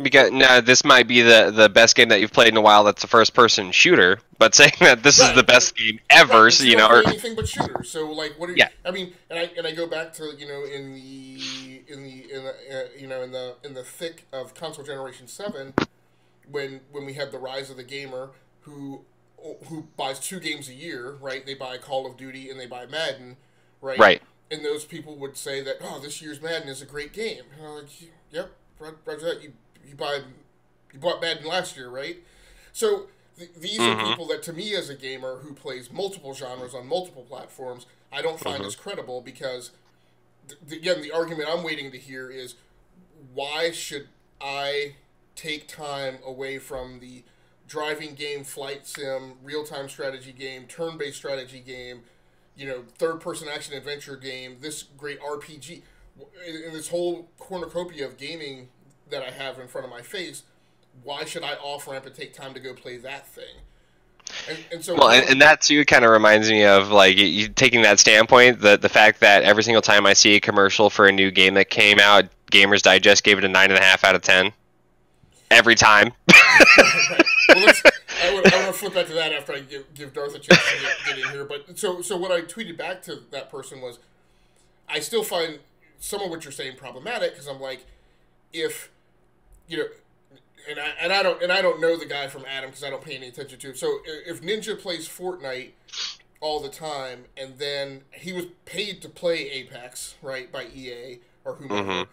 Because this might be the best game that you've played in a while. That's a first-person shooter, but saying that this is the best game ever, right, or anything but shooters. So what are you? Yeah. I mean, and I go back to in the thick of console generation 7, when we had the rise of the gamer who buys 2 games a year, right? They buy Call of Duty and they buy Madden, right? Right. And those people would say that, this year's Madden is a great game. And I'm like, yep, Roger that. You bought Madden last year, right? So these are people that, to me as a gamer who plays multiple genres on multiple platforms, I don't find as credible, because, again, the argument I'm waiting to hear is, why should I take time away from the driving game, flight sim, real-time strategy game, turn-based strategy game, third-person action-adventure game, this great RPG, in this whole cornucopia of gaming that I have in front of my face, why should I off-ramp and take time to go play that thing? And so, and that too kind of reminds me of you taking that standpoint, the fact that every single time I see a commercial for a new game that came out, Gamers Digest gave it a 9.5 out of 10. Every time. Right. Well, I want to flip back to that after I give Darth a chance to get in here. But so what I tweeted back to that person was, I still find some of what you're saying problematic, because I'm like, if and I don't know the guy from Adam, because I don't pay any attention to him. So if Ninja plays Fortnite all the time, and then he was paid to play Apex, right, by EA or whomever,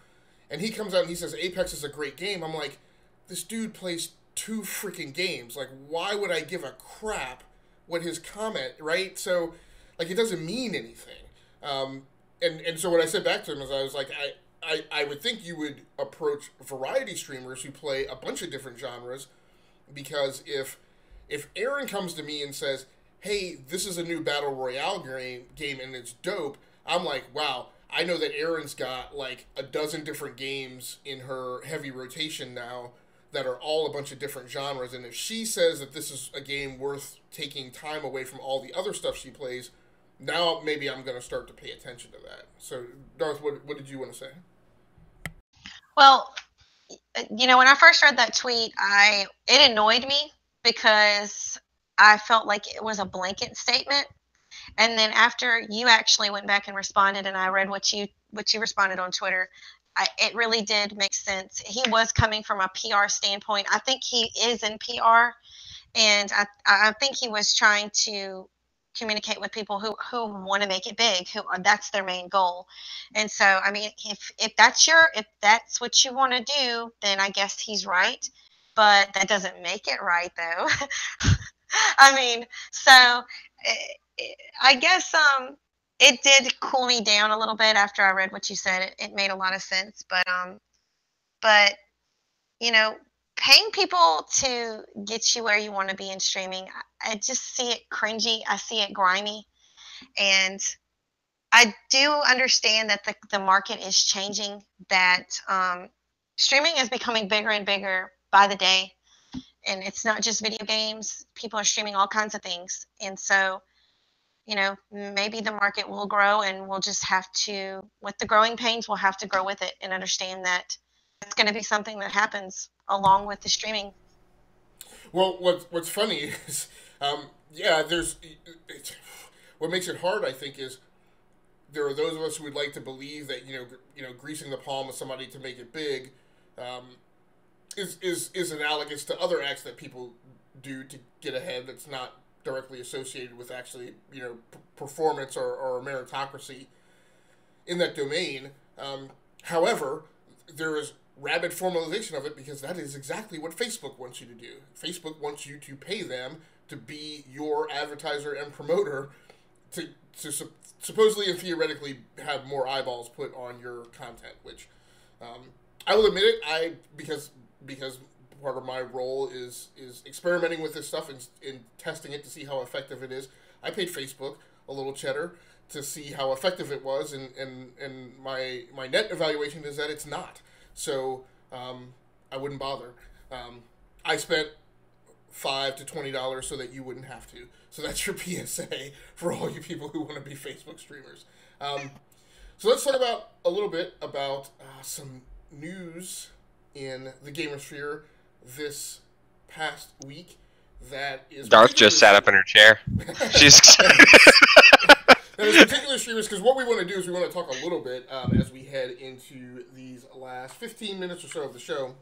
and he comes out and he says Apex is a great game, I'm like, this dude plays 2 freaking games. Why would I give a crap what his comment, right? So, it doesn't mean anything. And so what I said back to him is, I was like, I would think you would approach variety streamers who play a bunch of different genres, because if Erin comes to me and says, hey, this is a new Battle Royale game and it's dope, I'm like, wow, I know that Erin's got a dozen different games in her heavy rotation now that are all a bunch of different genres, and if she says that this is a game worth taking time away from all the other stuff she plays, now maybe I'm going to start to pay attention to that. So, Darth, what did you want to say? Well, when I first read that tweet, it annoyed me, because I felt like it was a blanket statement. And then after you actually went back and responded, and I read what you responded on Twitter, it really did make sense. He was coming from a PR standpoint. I think he is in PR, and I think he was trying to communicate with people who want to make it big, who that's their main goal. And so, I mean, if that's what you want to do, then I guess he's right. but that doesn't make it right, though. I mean, so I guess it did cool me down a little bit after I read what you said. It made a lot of sense, but you know, paying people to get you where you want to be in streaming, I just see it cringy. I see it grimy, and I do understand that the market is changing. That streaming is becoming bigger and bigger by the day. And it's not just video games. People are streaming all kinds of things. And so, you know, maybe the market will grow, and we'll just have to, with the growing pains, we'll have to grow with it and understand that it's going to be something that happens along with the streaming. Well, what's funny is, yeah, what makes it hard, I think, is there are those of us who would like to believe that, greasing the palm of somebody to make it big, is analogous to other acts that people do to get ahead that's not directly associated with actually, performance or meritocracy in that domain. However, there is rapid formalization of it because that is exactly what Facebook wants you to do. Facebook wants you to pay them to be your advertiser and promoter to supposedly and theoretically have more eyeballs put on your content, which I will admit it, because part of my role is experimenting with this stuff and testing it to see how effective it is. I paid Facebook a little cheddar to see how effective it was, and my net evaluation is that it's not. So I wouldn't bother. I spent $5 to $20 so that you wouldn't have to. So that's your PSA for all you people who want to be Facebook streamers. So let's talk about a little bit about some news in the gamersphere this past week. That is Darth just sat up in her chair. She's excited. That is particular streamers, because what we want to do is we want to talk a little bit as we head into these last 15 minutes or so of the show.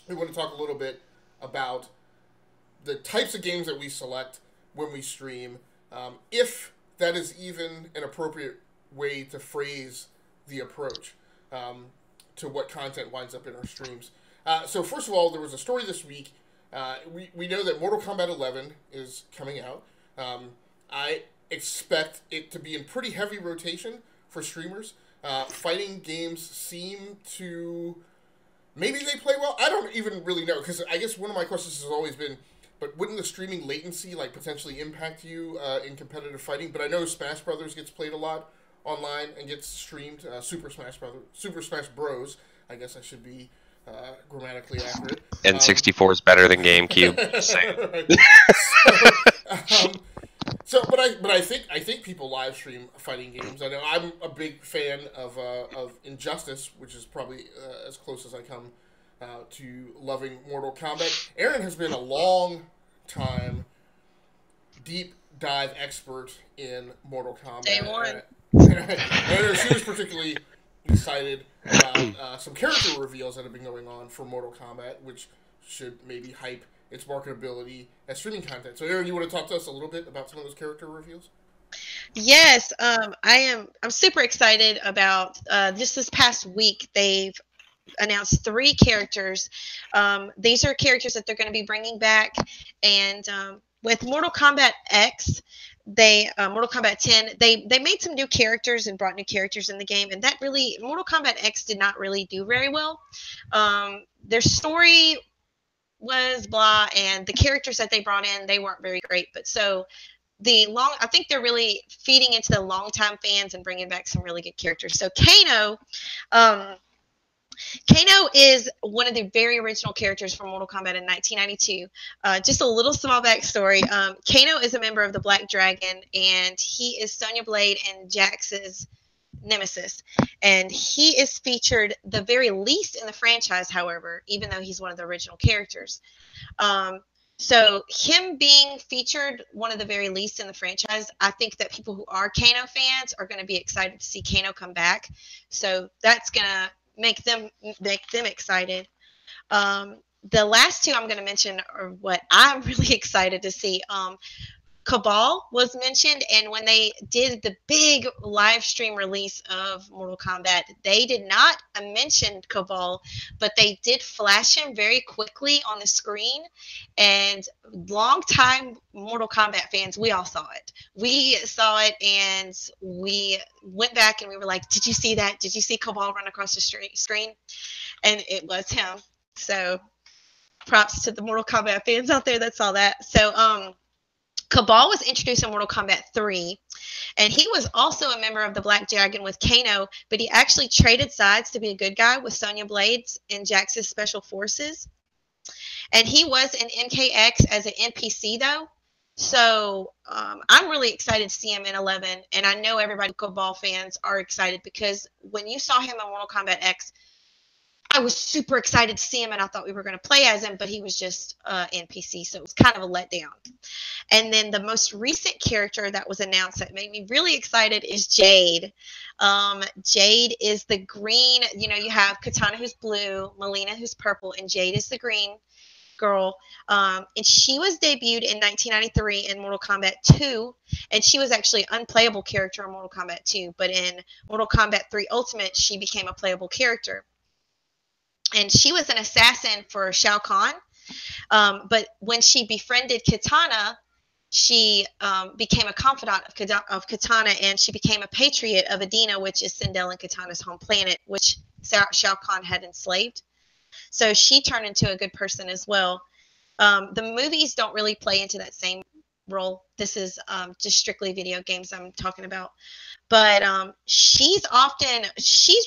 We want to talk a little bit about the types of games that we select when we stream, if that is even an appropriate way to phrase the approach to what content winds up in our streams. So first of all, there was a story this week. We know that Mortal Kombat 11 is coming out. I expect it to be in pretty heavy rotation for streamers. Fighting games seem to... Maybe they play well? I don't even really know, because I guess one of my questions has always been, but wouldn't the streaming latency potentially impact you in competitive fighting? But I know Smash Brothers gets played a lot online and gets streamed. Super Smash Bros. I guess I should be grammatically accurate. N64 is better than GameCube. But I think people live stream fighting games. I know I'm a big fan of Injustice, which is probably as close as I come to loving Mortal Kombat. Erin has been a long time deep dive expert in Mortal Kombat. Day one. And she was particularly excited about some character reveals that have been going on for Mortal Kombat, which should maybe hype its marketability as streaming content. So, Erin, you want to talk to us a little bit about some of those character reveals? Yes, I'm super excited about just this past week. They've announced 3 characters. These are characters that they're going to be bringing back, and with Mortal Kombat X, Mortal Kombat 10, they made some new characters and brought new characters in the game, and that really, Mortal Kombat X did not really do very well. Their story was blah, and the characters that they brought in, they weren't very great. But so I think they're really feeding into the longtime fans and bringing back some really good characters. So Kano is one of the very original characters from Mortal Kombat in 1992. Just a little small backstory. Kano is a member of the Black Dragon, and he is Sonya Blade and Jax's nemesis. And he is featured the very least in the franchise, however, even though he's one of the original characters. So him being featured one of the very least in the franchise, I think that people who are Kano fans are going to be excited to see Kano come back. So that's going to make them excited. The last 2 I'm going to mention are what I'm really excited to see. Cabal was mentioned, and when they did the big live stream release of Mortal Kombat, they did not mention Cabal, but they did flash him very quickly on the screen. And longtime Mortal Kombat fans, we all saw it. We saw it, and we went back and we were like, "Did you see that? Did you see Cabal run across the screen?" And it was him. So props to the Mortal Kombat fans out there that saw that. So Cabal was introduced in Mortal Kombat 3, and he was also a member of the Black Dragon with Kano, but he actually traded sides to be a good guy with Sonya Blades and Jax's Special Forces. And he was in MKX as an NPC, though. So I'm really excited to see him in 11, and I know everybody Cabal fans are excited because when you saw him in Mortal Kombat X, I was super excited to see him, and I thought we were going to play as him, but he was just NPC, so it was kind of a letdown. And then the most recent character that was announced that made me really excited is Jade. Jade is the green, you have Katana who's blue, Melina who's purple, and Jade is the green girl. And she was debuted in 1993 in Mortal Kombat 2, and she was actually an unplayable character in Mortal Kombat 2, but in Mortal Kombat 3 Ultimate, she became a playable character. And she was an assassin for Shao Kahn. But when she befriended Katana, she became a confidant of Katana, and she became a patriot of Adina, which is Sindel and Katana's home planet, which Shao Kahn had enslaved. So she turned into a good person as well. The movies don't really play into that same role. This is just strictly video games I'm talking about. But she's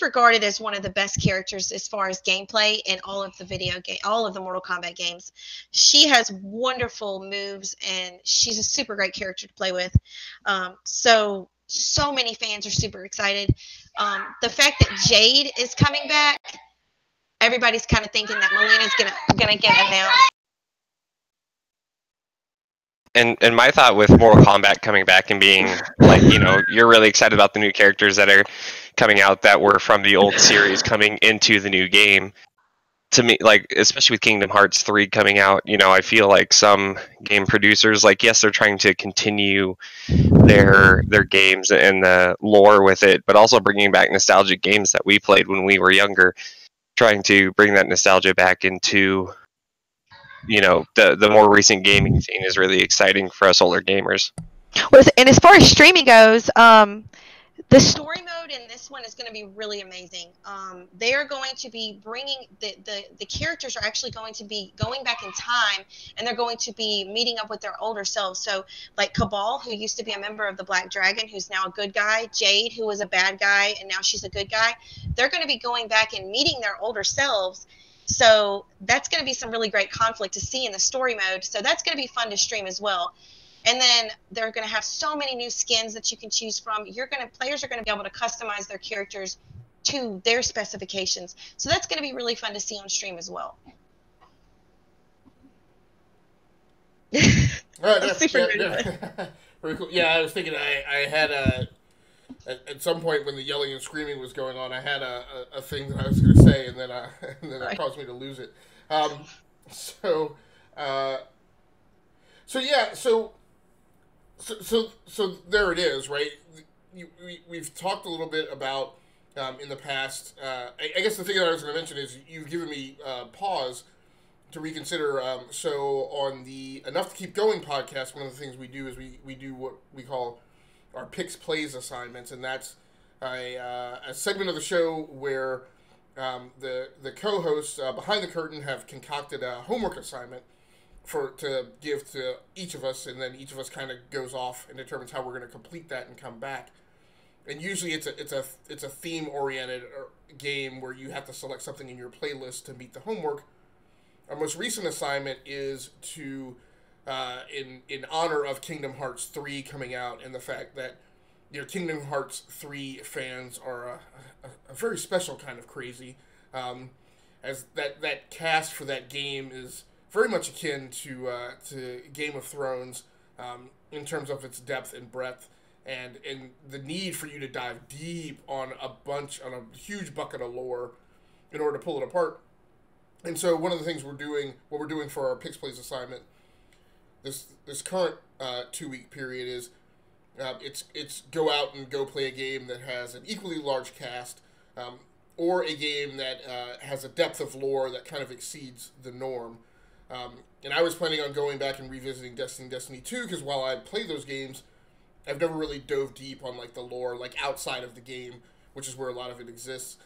regarded as one of the best characters as far as gameplay in all of the Mortal Kombat games. She has wonderful moves, and she's a super great character to play with. So many fans are super excited. The fact that Jade is coming back, everybody's kind of thinking that Melina's gonna get announced. And my thought with Mortal Kombat coming back and being like, you're really excited about the new characters that are coming out that were from the old series coming into the new game. To me, like, especially with Kingdom Hearts 3 coming out, I feel like some game producers, like, yes, they're trying to continue their games and the lore with it, but also bringing back nostalgic games that we played when we were younger, trying to bring that nostalgia back into the more recent gaming scene is really exciting for us older gamers. And as far as streaming goes, the story mode in this one is going to be really amazing. They are going to be bringing the characters are actually going to be going back in time, and they're going to be meeting up with their older selves. So like Cabal, who used to be a member of the Black Dragon, who's now a good guy, Jade, who was a bad guy, and now she's a good guy. They're going to be going back and meeting their older selves. So that's going to be some really great conflict to see in the story mode. So that's going to be fun to stream as well. And then they're going to have so many new skins that you can choose from. Players are going to be able to customize their characters to their specifications. So that's going to be really fun to see on stream as well. All right, very cool. Yeah, I was thinking I had at some point when the yelling and screaming was going on, I had a thing that I was going to say, and then it caused me to lose it. So there it is, right? We've talked a little bit about in the past. I guess the thing that I was going to mention is you've given me pause to reconsider. So on the Enough to Keep Going podcast, one of the things we do is we do what we call our Picks Plays assignments, and that's a segment of the show where the co-hosts behind the curtain have concocted a homework assignment to give to each of us, and then each of us kind of goes off and determines how we're going to complete that and come back. And usually it's a theme oriented game where you have to select something in your playlist to meet the homework. Our most recent assignment is to in honor of Kingdom Hearts 3 coming out, and the fact that Kingdom Hearts 3 fans are a very special kind of crazy, as that cast for that game is very much akin to Game of Thrones in terms of its depth and breadth, and the need for you to dive deep on a huge bucket of lore in order to pull it apart. And so one of the things we're doing for our Picks Plays assignment, this current 2-week period is it's go out and go play a game that has an equally large cast, or a game that has a depth of lore that kind of exceeds the norm. And I was planning on going back and revisiting Destiny 2, because while I play those games, I've never really dove deep on like the lore, like outside of the game, which is where a lot of it exists.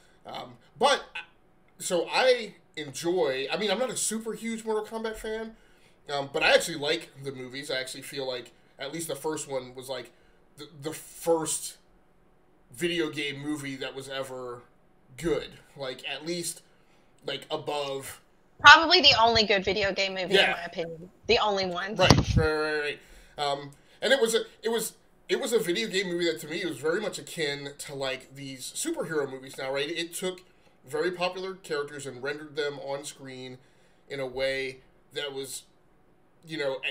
So I enjoy. I mean, I'm not a super huge Mortal Kombat fan, but I actually like the movies. I actually feel like at least the first one was like the first video game movie that was ever good. Like at least like above. Probably the only good video game movie, in my opinion. The only one. Right. And it was a video game movie that to me was very much akin to like these superhero movies now, right? It took very popular characters and rendered them on screen in a way that was, you know,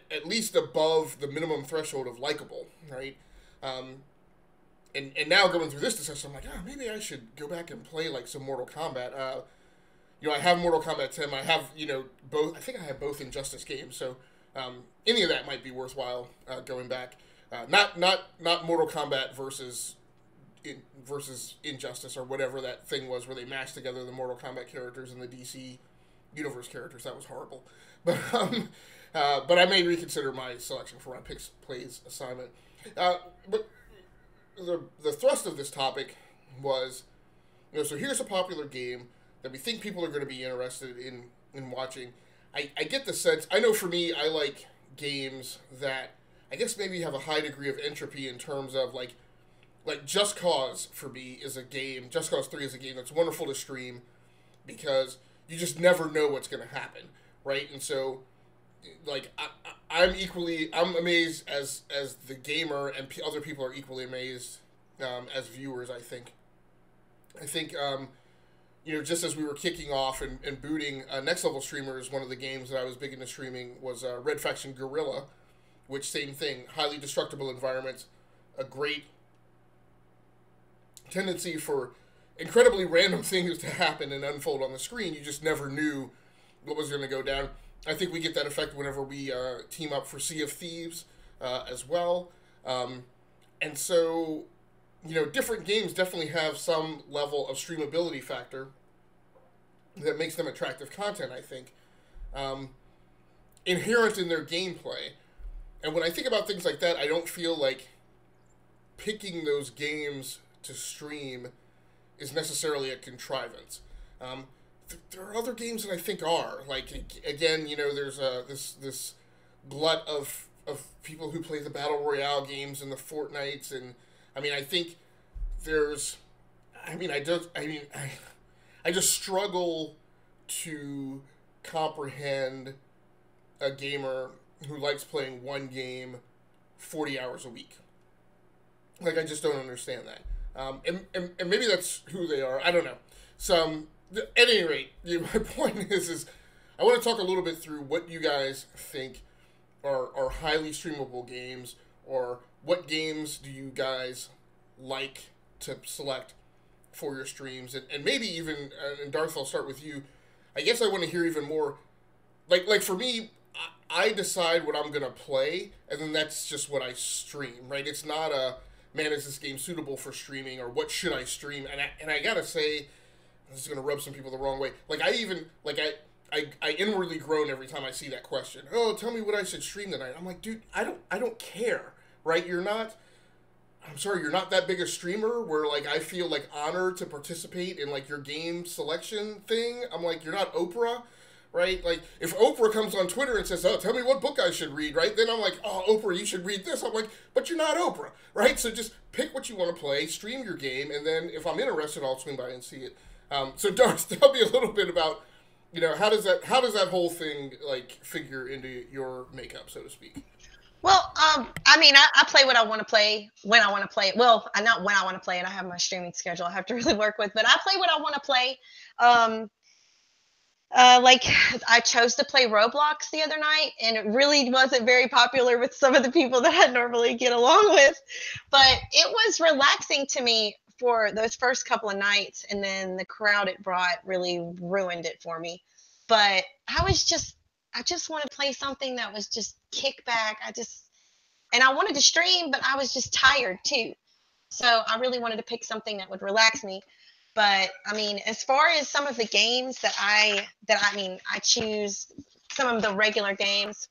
at least above the minimum threshold of likable, right? And now going through this discussion, I'm like, maybe I should go back and play like some Mortal Kombat. You know, I have Mortal Kombat 10. I have, you know, both. I think I have both Injustice games, so any of that might be worthwhile going back. Not Mortal Kombat versus Injustice or whatever that thing was where they mashed together the Mortal Kombat characters and the DC Universe characters. That was horrible. But I may reconsider my selection for my plays assignment. But the thrust of this topic was, you know, so here's a popular game that we think people are going to be interested in watching. I get the sense, I know for me, I like games that I guess maybe have a high degree of entropy in terms of like Just Cause for me is a game, Just Cause 3 is a game that's wonderful to stream because you just never know what's going to happen, right? And so, like, I'm amazed as the gamer, and other people are equally amazed as viewers, I think. You know, just as we were kicking off and booting, Next Level Streamers, one of the games that I was big into streaming was Red Faction Guerrilla, which same thing, highly destructible environments, a great tendency for incredibly random things to happen and unfold on the screen. You just never knew what was going to go down. I think we get that effect whenever we team up for Sea of Thieves as well. And so, you know, different games definitely have some level of streamability factor that makes them attractive content, I think, inherent in their gameplay. And when I think about things like that, I don't feel like picking those games to stream is necessarily a contrivance. There are other games that I think are. Like, again, you know, there's this glut of people who play the Battle Royale games and the Fortnites, and I mean, I think I just struggle to comprehend a gamer who likes playing one game 40 hours a week. Like, I just don't understand that. And maybe that's who they are. I don't know. At any rate, my point is I want to talk a little bit through what you guys think are highly streamable games, or what games do you guys like to select for your streams, and maybe even, and Darth, I'll start with you. I guess I want to hear even more, like for me, I decide what I'm going to play, and then that's just what I stream, right? It's not man, is this game suitable for streaming, or what should I stream? And I gotta say, this is going to rub some people the wrong way. Like, I inwardly groan every time I see that question. Oh, tell me what I should stream tonight. I'm like, dude, I don't care, right? You're not that big a streamer where, like, I feel, like, honored to participate in, like, your game selection thing. I'm like, you're not Oprah, right? Like, if Oprah comes on Twitter and says, oh, tell me what book I should read, right? Then I'm like, oh, Oprah, you should read this. I'm like, but you're not Oprah, right? So just pick what you want to play, stream your game, and then if I'm interested, I'll swing by and see it. So Darth, tell me a little bit about, you know, how does that whole thing, like, figure into your makeup, so to speak? Well, I mean, I play what I want to play when I want to play it. Well, not when I want to play it. I have my streaming schedule I have to really work with, but I play what I want to play. Like, I chose to play Roblox the other night, and it really wasn't very popular with some of the people that I normally get along with, but it was relaxing to me for those first couple of nights, and then the crowd it brought really ruined it for me. But I just want to play something that was just kickback. And I wanted to stream, but I was just tired too. So I really wanted to pick something that would relax me. But I mean, as far as some of the games I choose some of the regular games.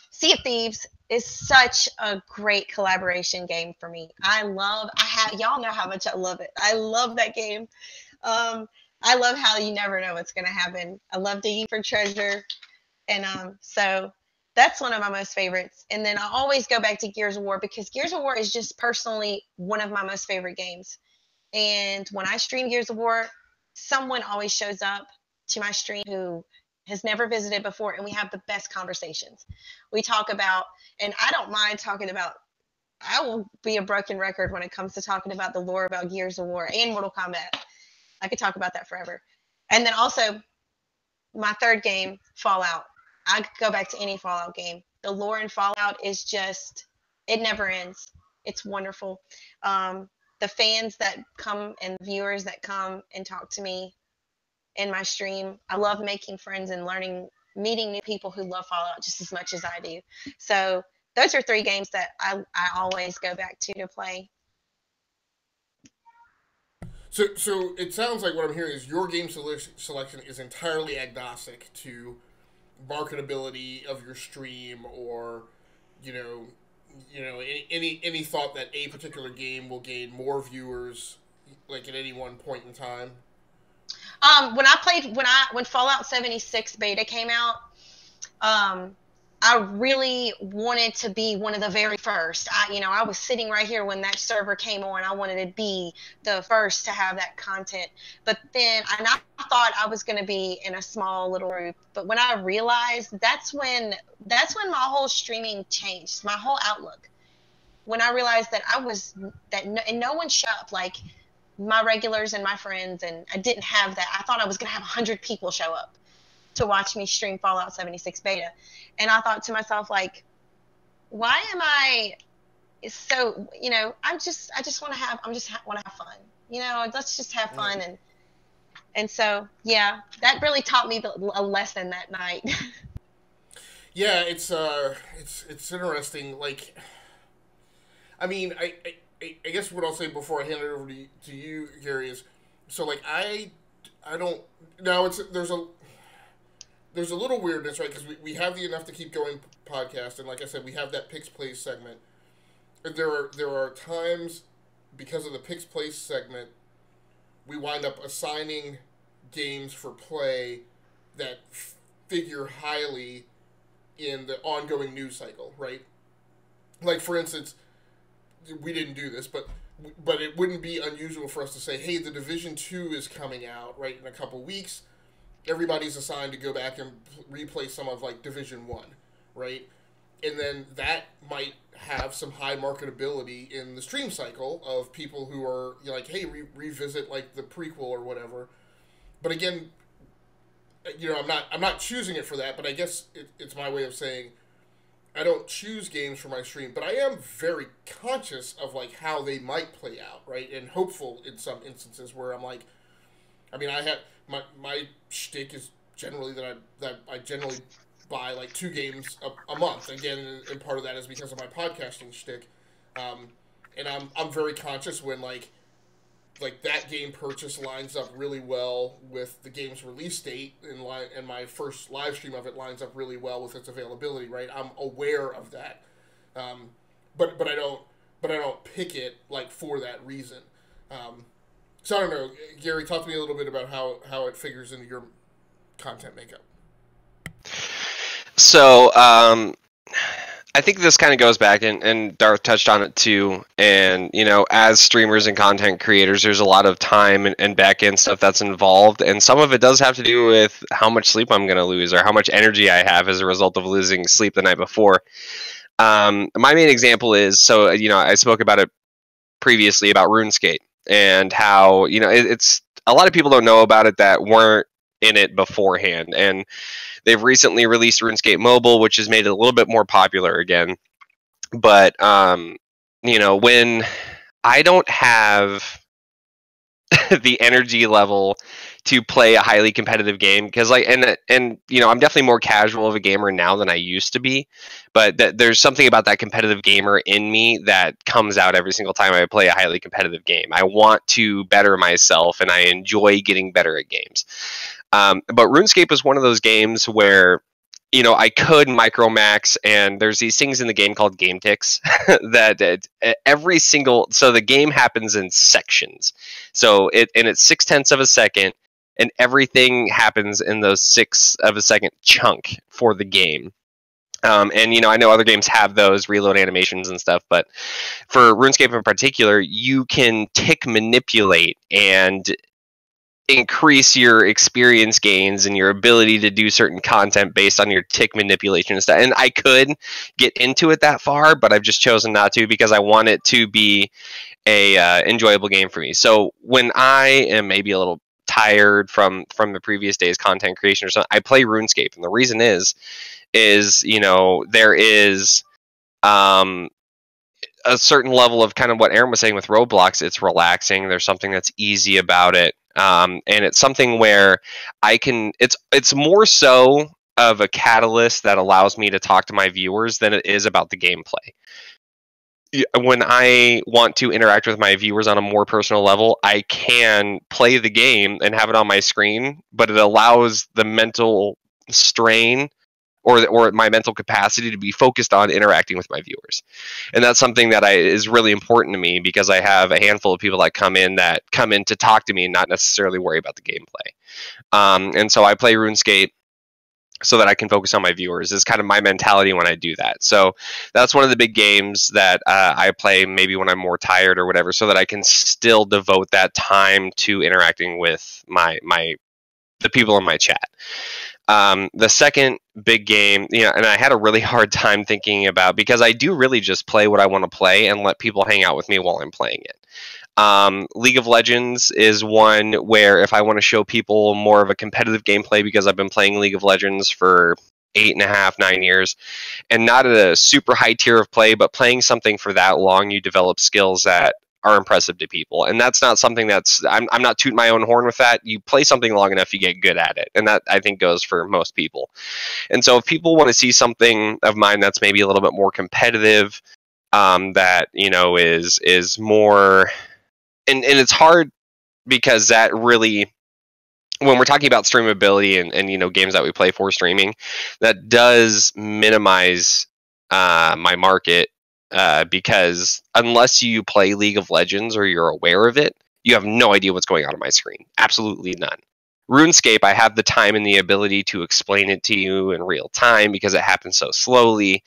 Sea of Thieves is such a great collaboration game for me. Y'all know how much I love it. I love that game. I love how you never know what's going to happen. I love digging for treasure. And so that's one of my most favorites. And then I always go back to Gears of War because Gears of War is just personally one of my most favorite games. And when I stream Gears of War, someone always shows up to my stream who has never visited before, and we have the best conversations. We talk about, and I don't mind talking about, I will be a broken record when it comes to talking about the lore about Gears of War and Mortal Kombat. I could talk about that forever. And then also, my third game, Fallout. I could go back to any Fallout game. The lore in Fallout is just, it never ends. It's wonderful. The fans that come and viewers that come and talk to me in my stream, I love making friends and meeting new people who love Fallout just as much as I do. So those are three games that I always go back to play. So it sounds like what I'm hearing is your game selection is entirely agnostic to marketability of your stream, or any thought that a particular game will gain more viewers, like at any one point in time. When Fallout 76 beta came out, I really wanted to be one of the very first. I was sitting right here when that server came on. I wanted to be the first to have that content. But then I thought I was going to be in a small little group. But when I realized, that's when my whole streaming changed, my whole outlook. When I realized that no one showed up, like my regulars and my friends, and I didn't have that. I thought I was going to have 100 people show up to watch me stream Fallout 76 beta. And I thought to myself, like, why am I so, I just want to have fun. Let's just have fun. And so, yeah, that really taught me a lesson that night. Yeah, it's interesting. Like, I mean, I guess what I'll say before I hand it over to you, Gary, is, so like I don't, now there's a little weirdness, right? Because we have the Enough to Keep Going podcast, and like I said, we have that Picks Place segment. And there are times, because of the Picks Place segment, we wind up assigning games for play that figure highly in the ongoing news cycle, right? Like, for instance, we didn't do this, but it wouldn't be unusual for us to say, hey, the Division 2 is coming out, right, in a couple weeks. Everybody's assigned to go back and replay some of, like, Division 1, right? And then that might have some high marketability in the stream cycle of people who are, like, hey, revisit, like, the prequel or whatever. But again, I'm not choosing it for that, but I guess it's my way of saying I don't choose games for my stream, but I am very conscious of, like, how they might play out, right? And hopeful in some instances where I'm like, I mean, I have my shtick is generally that I generally buy like 2 games a month. Again, and part of that is because of my podcasting shtick. And I'm very conscious when like that game purchase lines up really well with the game's release date, and my first live stream of it lines up really well with its availability. Right, I'm aware of that, but I don't pick it like for that reason. So I don't know, Gary, talk to me a little bit about how it figures into your content makeup. So, I think this kind of goes back, and Darth touched on it too, and, as streamers and content creators, there's a lot of time and back-end stuff that's involved, and some of it does have to do with how much sleep I'm going to lose, or how much energy I have as a result of losing sleep the night before. My main example is, so, I spoke about it previously about RuneScape, and how, it's a lot of people don't know about it that weren't in it beforehand, and they've recently released RuneScape Mobile, which has made it a little bit more popular again. But when I don't have the energy level to play a highly competitive game, because like and you know, I'm definitely more casual of a gamer now than I used to be, but there's something about that competitive gamer in me that comes out every single time I play a highly competitive game. I want to better myself, and I enjoy getting better at games. But RuneScape is one of those games where, you know, I could micromax, and there's these things in the game called game ticks that every single, so the game happens in sections. So it's 0.6 of a second, and everything happens in those 6 of a second chunk for the game. And, you know, I know other games have those reload animations and stuff, but for RuneScape in particular, you can tick manipulate and increase your experience gains and your ability to do certain content based on your tick manipulation and stuff. And I could get into it that far, but I've just chosen not to, because I want it to be a enjoyable game for me. So when I am maybe a little tired from the previous day's content creation or something, I play RuneScape. And the reason is you know, there is a certain level of kind of what Erin was saying with Roblox. It's relaxing. There's something that's easy about it. And it's something where I can, it's more so of a catalyst that allows me to talk to my viewers than it is about the gameplay. When I want to interact with my viewers on a more personal level, I can play the game and have it on my screen, but it allows the mental strain or my mental capacity to be focused on interacting with my viewers. And that's something that is really important to me, because I have a handful of people that come in to talk to me and not necessarily worry about the gameplay. And so I play RuneScape so that I can focus on my viewers, is kind of my mentality when I do that. So that's one of the big games that I play maybe when I'm more tired or whatever, so that I can still devote that time to interacting with the people in my chat. The second big game, you know, and I had a really hard time thinking about, because I do really just play what I want to play and let people hang out with me while I'm playing it. League of Legends is one where if I want to show people more of a competitive gameplay, because I've been playing League of Legends for 8.5, 9 years, and not at a super high tier of play, but playing something for that long, you develop skills that are impressive to people. And that's not something I'm not tooting my own horn with that. You play something long enough, you get good at it. And that, I think, goes for most people. And so if people want to see something of mine that's maybe a little bit more competitive, that, you know, is more, and it's hard, because that really, when we're talking about streamability and you know, games that we play for streaming, that does minimize my market. Because unless you play League of Legends or you're aware of it, you have no idea what's going on my screen. Absolutely none. RuneScape, I have the time and the ability to explain it to you in real time, because it happens so slowly.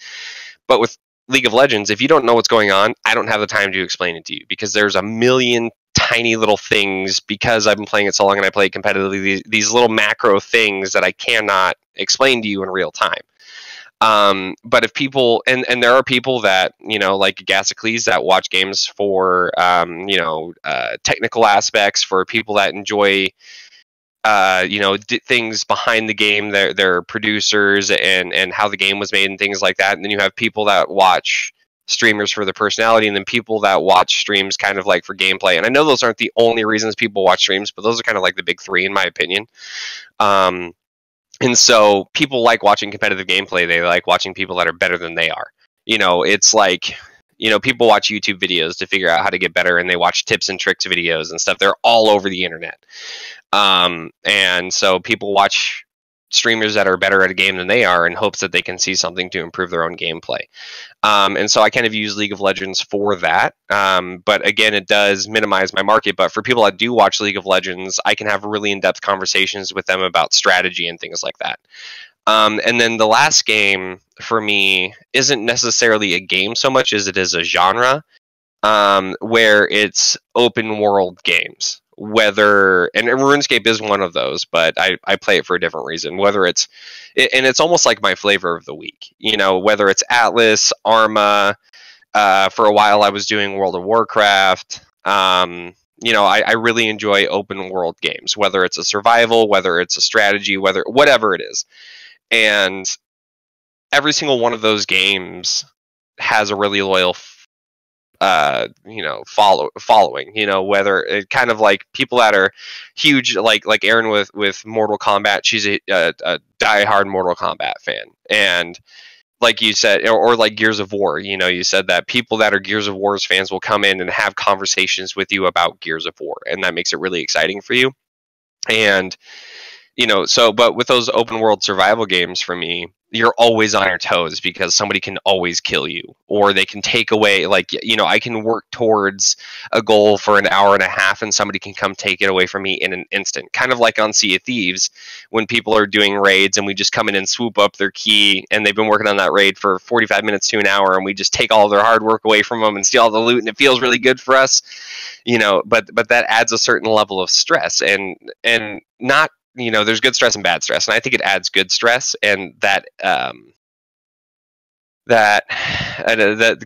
But with League of Legends, if you don't know what's going on, I don't have the time to explain it to you, because there's a million tiny little things, because I've been playing it so long and I play competitively, these little macro things that I cannot explain to you in real time. But if people, and there are people that, you know, like Agasicles, that watch games for, you know, technical aspects, for people that enjoy, you know, things behind the game, their producers and how the game was made and things like that. And then you have people that watch streamers for their personality, and then people that watch streams kind of like for gameplay. And I know those aren't the only reasons people watch streams, but those are kind of like the big three, in my opinion. And so people like watching competitive gameplay. They like watching people that are better than they are. You know, it's like, you know, people watch YouTube videos to figure out how to get better, and they watch tips and tricks videos and stuff. They're all over the internet. And so people watch streamers that are better at a game than they are in hopes that they can see something to improve their own gameplay. And so I kind of use League of Legends for that. But again, it does minimize my market. But for people that do watch League of Legends, I can have really in-depth conversations with them about strategy and things like that. And then the last game for me isn't necessarily a game so much as it is a genre, where it's open world games. Whether, and RuneScape is one of those, but I play it for a different reason. Whether it's, and it's almost like my flavor of the week, you know, whether it's Atlas, Arma, for a while I was doing World of Warcraft. You know, I really enjoy open world games, whether it's a survival, whether it's a strategy, whatever it is. And every single one of those games has a really loyal following, whether it kind of like people that are huge, like Erin with Mortal Kombat. She's a diehard Mortal Kombat fan, and like you said, or like Gears of War, you said that people that are Gears of War's fans will come in and have conversations with you about Gears of War, and that makes it really exciting for you. And but with those open world survival games, for me, you're always on your toes because somebody can always kill you, or they can take away, like, I can work towards a goal for an hour and a half and somebody can come take it away from me in an instant. Kind of like on Sea of Thieves, when people are doing raids and we just come in and swoop up their key and they've been working on that raid for 45 minutes to an hour and we just take all their hard work away from them and steal all the loot, and it feels really good for us, but that adds a certain level of stress, and not, there's good stress and bad stress, and I think it adds good stress, and that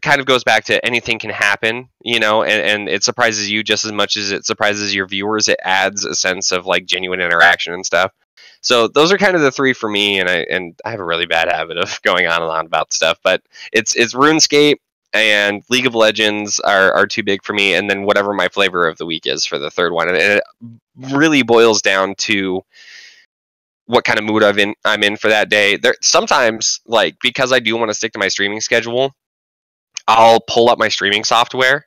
kind of goes back to anything can happen, and it surprises you just as much as it surprises your viewers. It adds a sense of like genuine interaction and stuff. So those are kind of the three for me, and I have a really bad habit of going on and on about stuff, but it's RuneScape and League of Legends are too big for me, and then whatever my flavor of the week is for the third one. And it really boils down to what kind of mood I'm in for that day. There sometimes, like, because I do want to stick to my streaming schedule, I'll pull up my streaming software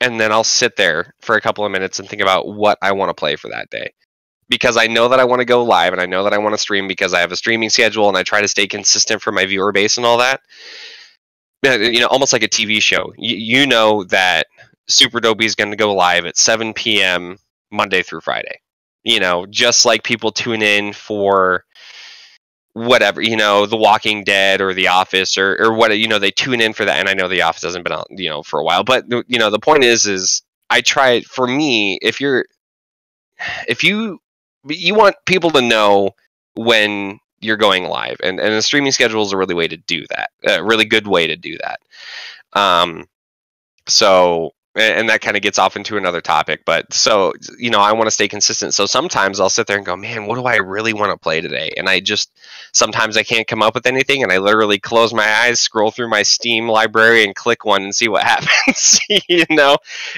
and then I'll sit there for a couple of minutes and think about what I want to play for that day. Because I know that I want to go live and I know that I want to stream because I have a streaming schedule and I try to stay consistent for my viewer base and all that. Almost like a TV show. You know that Super Dopey is going to go live at 7 p.m. Monday through Friday. Just like people tune in for whatever, The Walking Dead or The Office or what, they tune in for that. And I know The Office hasn't been on, for a while. But, the point is I try, for me, if you want people to know when you're going live, and the streaming schedule is a really way to do that, a really good way to do that. And that kind of gets off into another topic, but so, I want to stay consistent. So sometimes I'll sit there and go, man, what do I really want to play today? And sometimes I can't come up with anything, and I literally close my eyes, scroll through my Steam library and click one and see what happens,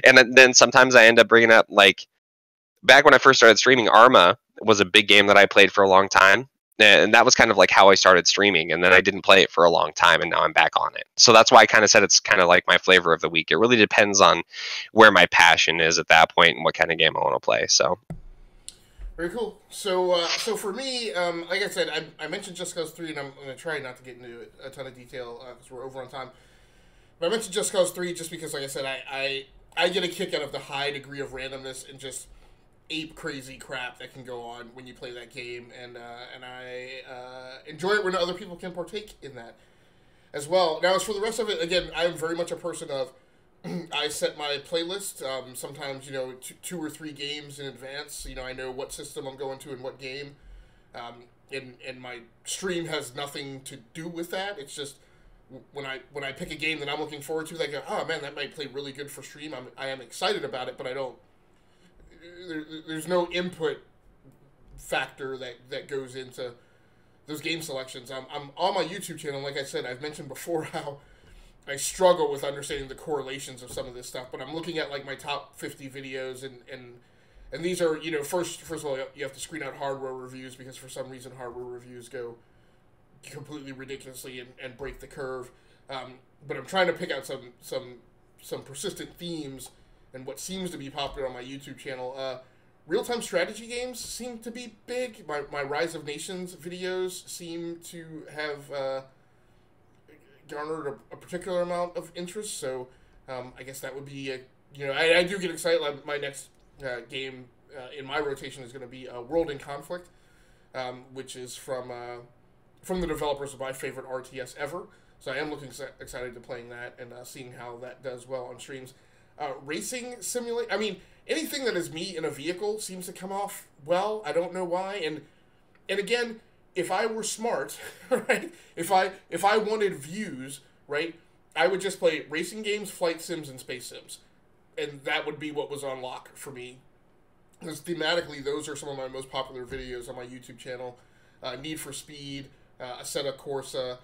And then sometimes I end up bringing up, like, back when I first started streaming, Arma was a big game that I played for a long time. And that was kind of like how I started streaming, and then I didn't play it for a long time, and now I'm back on it. So that's why I kind of said it's kind of like my flavor of the week. It really depends on where my passion is at that point and what kind of game I want to play. So very cool. So for me, like I said, I mentioned Just Cause 3, and I'm going to try not to get into a ton of detail because we're over on time. But I mentioned Just Cause 3 just because, like I said, I get a kick out of the high degree of randomness and just ape crazy crap that can go on when you play that game, and I enjoy it when other people can partake in that as well. Now, as for the rest of it, again, I am very much a person of I set my playlist, sometimes, 2 or 3 games in advance. I know what system I'm going to and what game, and my stream has nothing to do with that. It's just when I pick a game that I'm looking forward to, like, oh man, that might play really good for stream. I am excited about it, but I don't. There's no input factor that goes into those game selections. I'm on my YouTube channel. Like I said, I've mentioned before how I struggle with understanding the correlations of some of this stuff. But I'm looking at like my top 50 videos, and these are, first of all, you have to screen out hardware reviews because for some reason hardware reviews go completely ridiculously and break the curve. But I'm trying to pick out some persistent themes. And what seems to be popular on my YouTube channel, real-time strategy games seem to be big. My Rise of Nations videos seem to have garnered a particular amount of interest. So I guess that would be I do get excited. Like my next game in my rotation is going to be World in Conflict, which is from the developers of my favorite RTS ever. So I am looking excited to playing that and seeing how that does well on streams. Racing simulate. I mean, anything that is me in a vehicle seems to come off well. I don't know why. And again, if I were smart, right? If I wanted views, right, I would just play racing games, flight sims, and space sims, and that would be what was on lock for me. Because thematically, those are some of my most popular videos on my YouTube channel. Need for Speed, Assetto Corsa,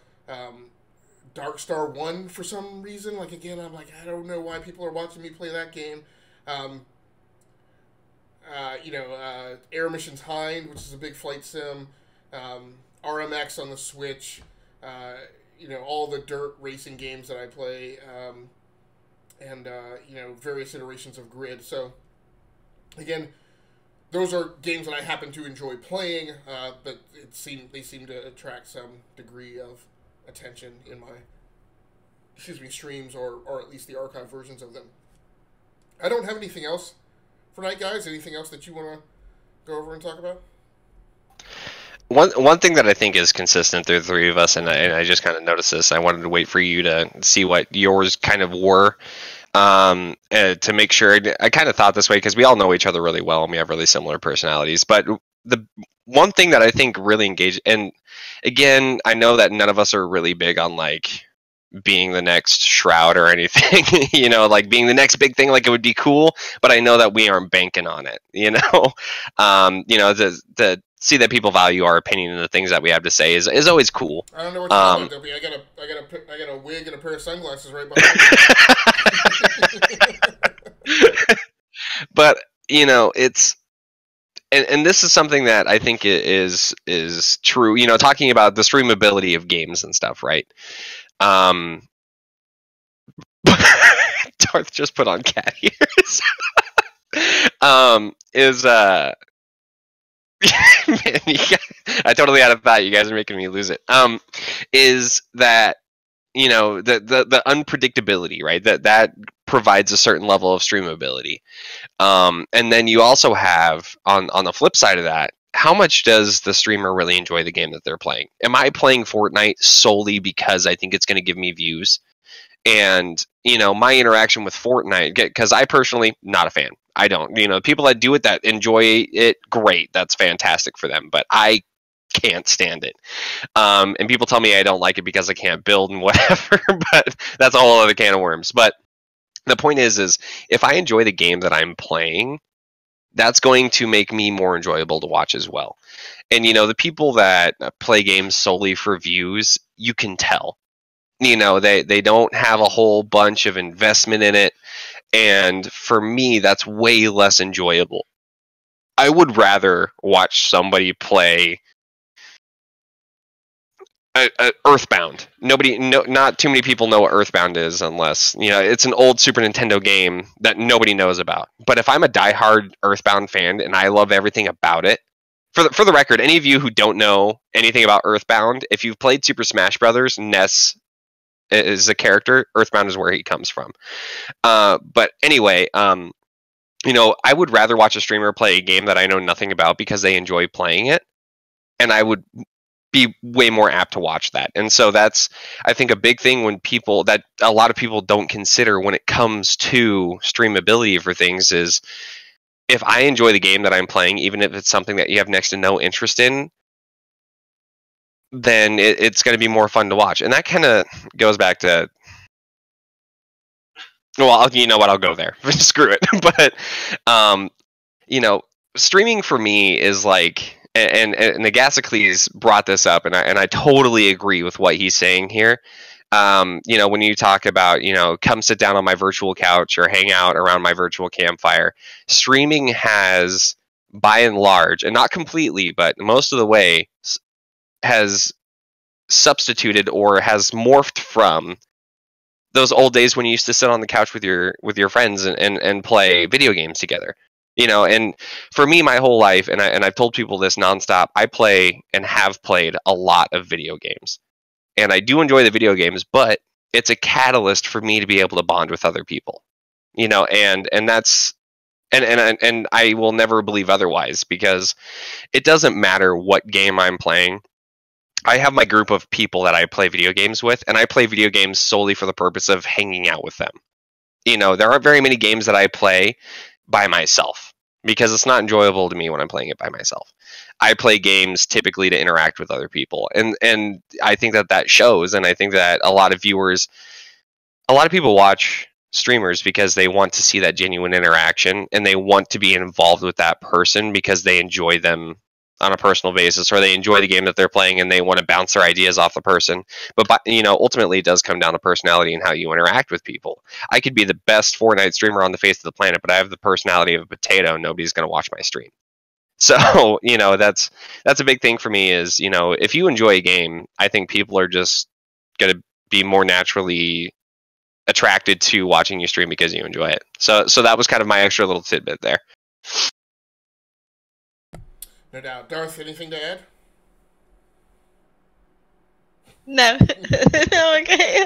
Dark Star 1 for some reason. Like, again, I'm like, I don't know why people are watching me play that game. Air Missions Hind, which is a big flight sim. RMX on the Switch. All the dirt racing games that I play. And various iterations of Grid. So, again, those are games that I happen to enjoy playing, but they seem to attract some degree of attention in my streams or at least the archive versions of them. I don't have anything else for tonight, guys. Anything else that you want to go over and talk about? One thing that I think is consistent through the three of us, and I just kind of noticed this. I wanted to wait for you to see what yours kind of were. To make sure, I kind of thought this way because we all know each other really well and we have really similar personalities. But the one thing that I think really engaged, and again, I know that none of us are really big on like being the next Shroud or anything, like being the next big thing, like it would be cool. But I know that we aren't banking on it, to see that people value our opinion and the things that we have to say is always cool. I don't know what you're talking about, Dopey. I got a wig and a pair of sunglasses right behind me. But it's and this is something that I think is true. Talking about the streamability of games and stuff, right? Darth just put on cat ears. Man, I totally had a thought. You guys are making me lose it. Is that the unpredictability, right? That provides a certain level of streamability. And then you also have on the flip side of that, how much does the streamer really enjoy the game that they're playing? Am I playing Fortnite solely because I think it's going to give me views? And my interaction with Fortnite, because I personally not a fan. I don't. People that do it, that enjoy it, great. That's fantastic for them. But I can't stand it. And people tell me I don't like it because I can't build and whatever. But that's a whole other can of worms. But the point is if I enjoy the game that I'm playing, that's going to make me more enjoyable to watch as well. And the people that play games solely for views, you can tell. They don't have a whole bunch of investment in it. And for me, that's way less enjoyable. I would rather watch somebody play Earthbound. Not too many people know what Earthbound is, unless it's an old Super Nintendo game that nobody knows about. But if I'm a diehard Earthbound fan and I love everything about it, for the record, any of you who don't know anything about Earthbound, if you've played Super Smash Brothers, Ness is a character. Earthbound is where he comes from. But anyway, I would rather watch a streamer play a game that I know nothing about because they enjoy playing it, and I would be way more apt to watch that. And so that's, I think, a big thing that a lot of people don't consider when it comes to streamability for things is, if I enjoy the game that I'm playing, even if it's something that you have next to no interest in, then it's going to be more fun to watch. And that kind of goes back to, well, you know what, I'll go there. Screw it. But, streaming for me is like, and Agasicles brought this up, and I totally agree with what he's saying here. When you talk about, come sit down on my virtual couch or hang out around my virtual campfire, streaming has, by and large, and not completely, but most of the way, has substituted or has morphed from those old days when you used to sit on the couch with your friends and play video games together. And for me, my whole life, and I've told people this nonstop, I play and have played a lot of video games. And I do enjoy the video games, but it's a catalyst for me to be able to bond with other people. And that's, and I will never believe otherwise, because it doesn't matter what game I'm playing. I have my group of people that I play video games with, and I play video games solely for the purpose of hanging out with them. There aren't very many games that I play by myself, because it's not enjoyable to me when I'm playing it by myself. I play games typically to interact with other people, and I think that shows, and I think that a lot of people watch streamers because they want to see that genuine interaction, and they want to be involved with that person because they enjoy them on a personal basis, or they enjoy the game that they're playing and they want to bounce their ideas off the person. But ultimately it does come down to personality and how you interact with people. I could be the best Fortnite streamer on the face of the planet, but I have the personality of a potato. Nobody's going to watch my stream. So, that's a big thing for me is, if you enjoy a game, I think people are just going to be more naturally attracted to watching you stream because you enjoy it. So that was kind of my extra little tidbit there. No doubt. Darth, anything to add? No. Okay.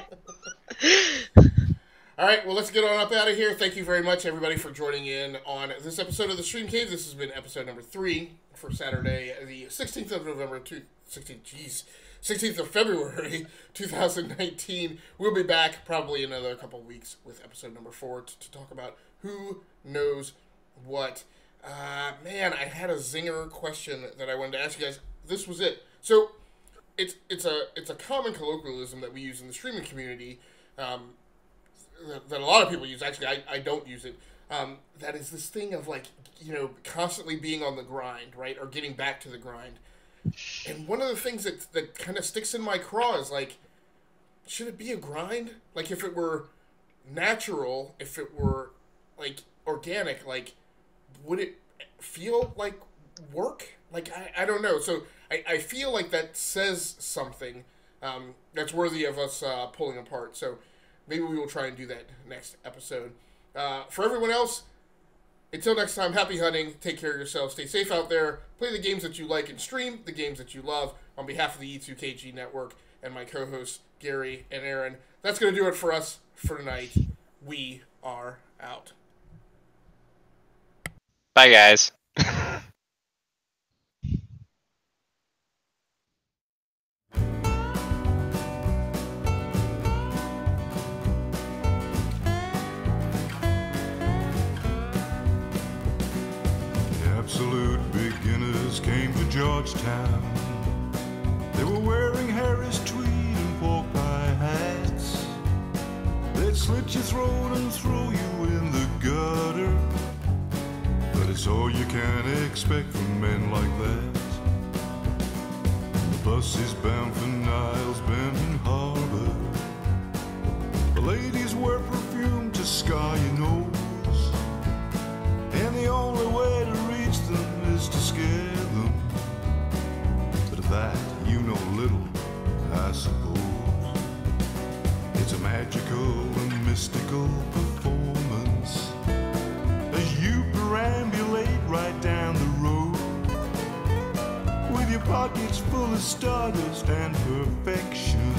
All right, well, let's get on up out of here. Thank you very much, everybody, for joining in on this episode of the StreamCave. This has been episode number 3 for Saturday, the 16th of November, 16th of February, 2019. We'll be back probably another couple weeks with episode number 4 to talk about who knows what. Man, I had a zinger question that I wanted to ask you guys. This was it. So, it's a common colloquialism that we use in the streaming community, that a lot of people use. Actually, I don't use it. That is this thing of constantly being on the grind, right? Or getting back to the grind. And one of the things that kind of sticks in my craw is should it be a grind? If it were natural, if it were organic, would it feel like work? I don't know. So I feel like that says something that's worthy of us pulling apart. So maybe we will try and do that next episode. For everyone else, until next time, happy hunting. Take care of yourself. Stay safe out there. Play the games that you like and stream the games that you love. On behalf of the E2KG Network and my co-hosts, Gary and Erin, that's going to do it for us for tonight. We are out. Bye, guys. Absolute beginners came to Georgetown. They were wearing Harris tweed and pork pie hats. They'd slit your throat and throw you in the gutter. But it's all you can expect from men like that. The bus is bound for Niles Bend Harbor. The ladies wear perfume to scar your nose, and the only way to reach them is to scare them. But of that you know little, I suppose. It's a magical and mystical performance as you perambulate right down the road, with your pockets full of stardust and perfection.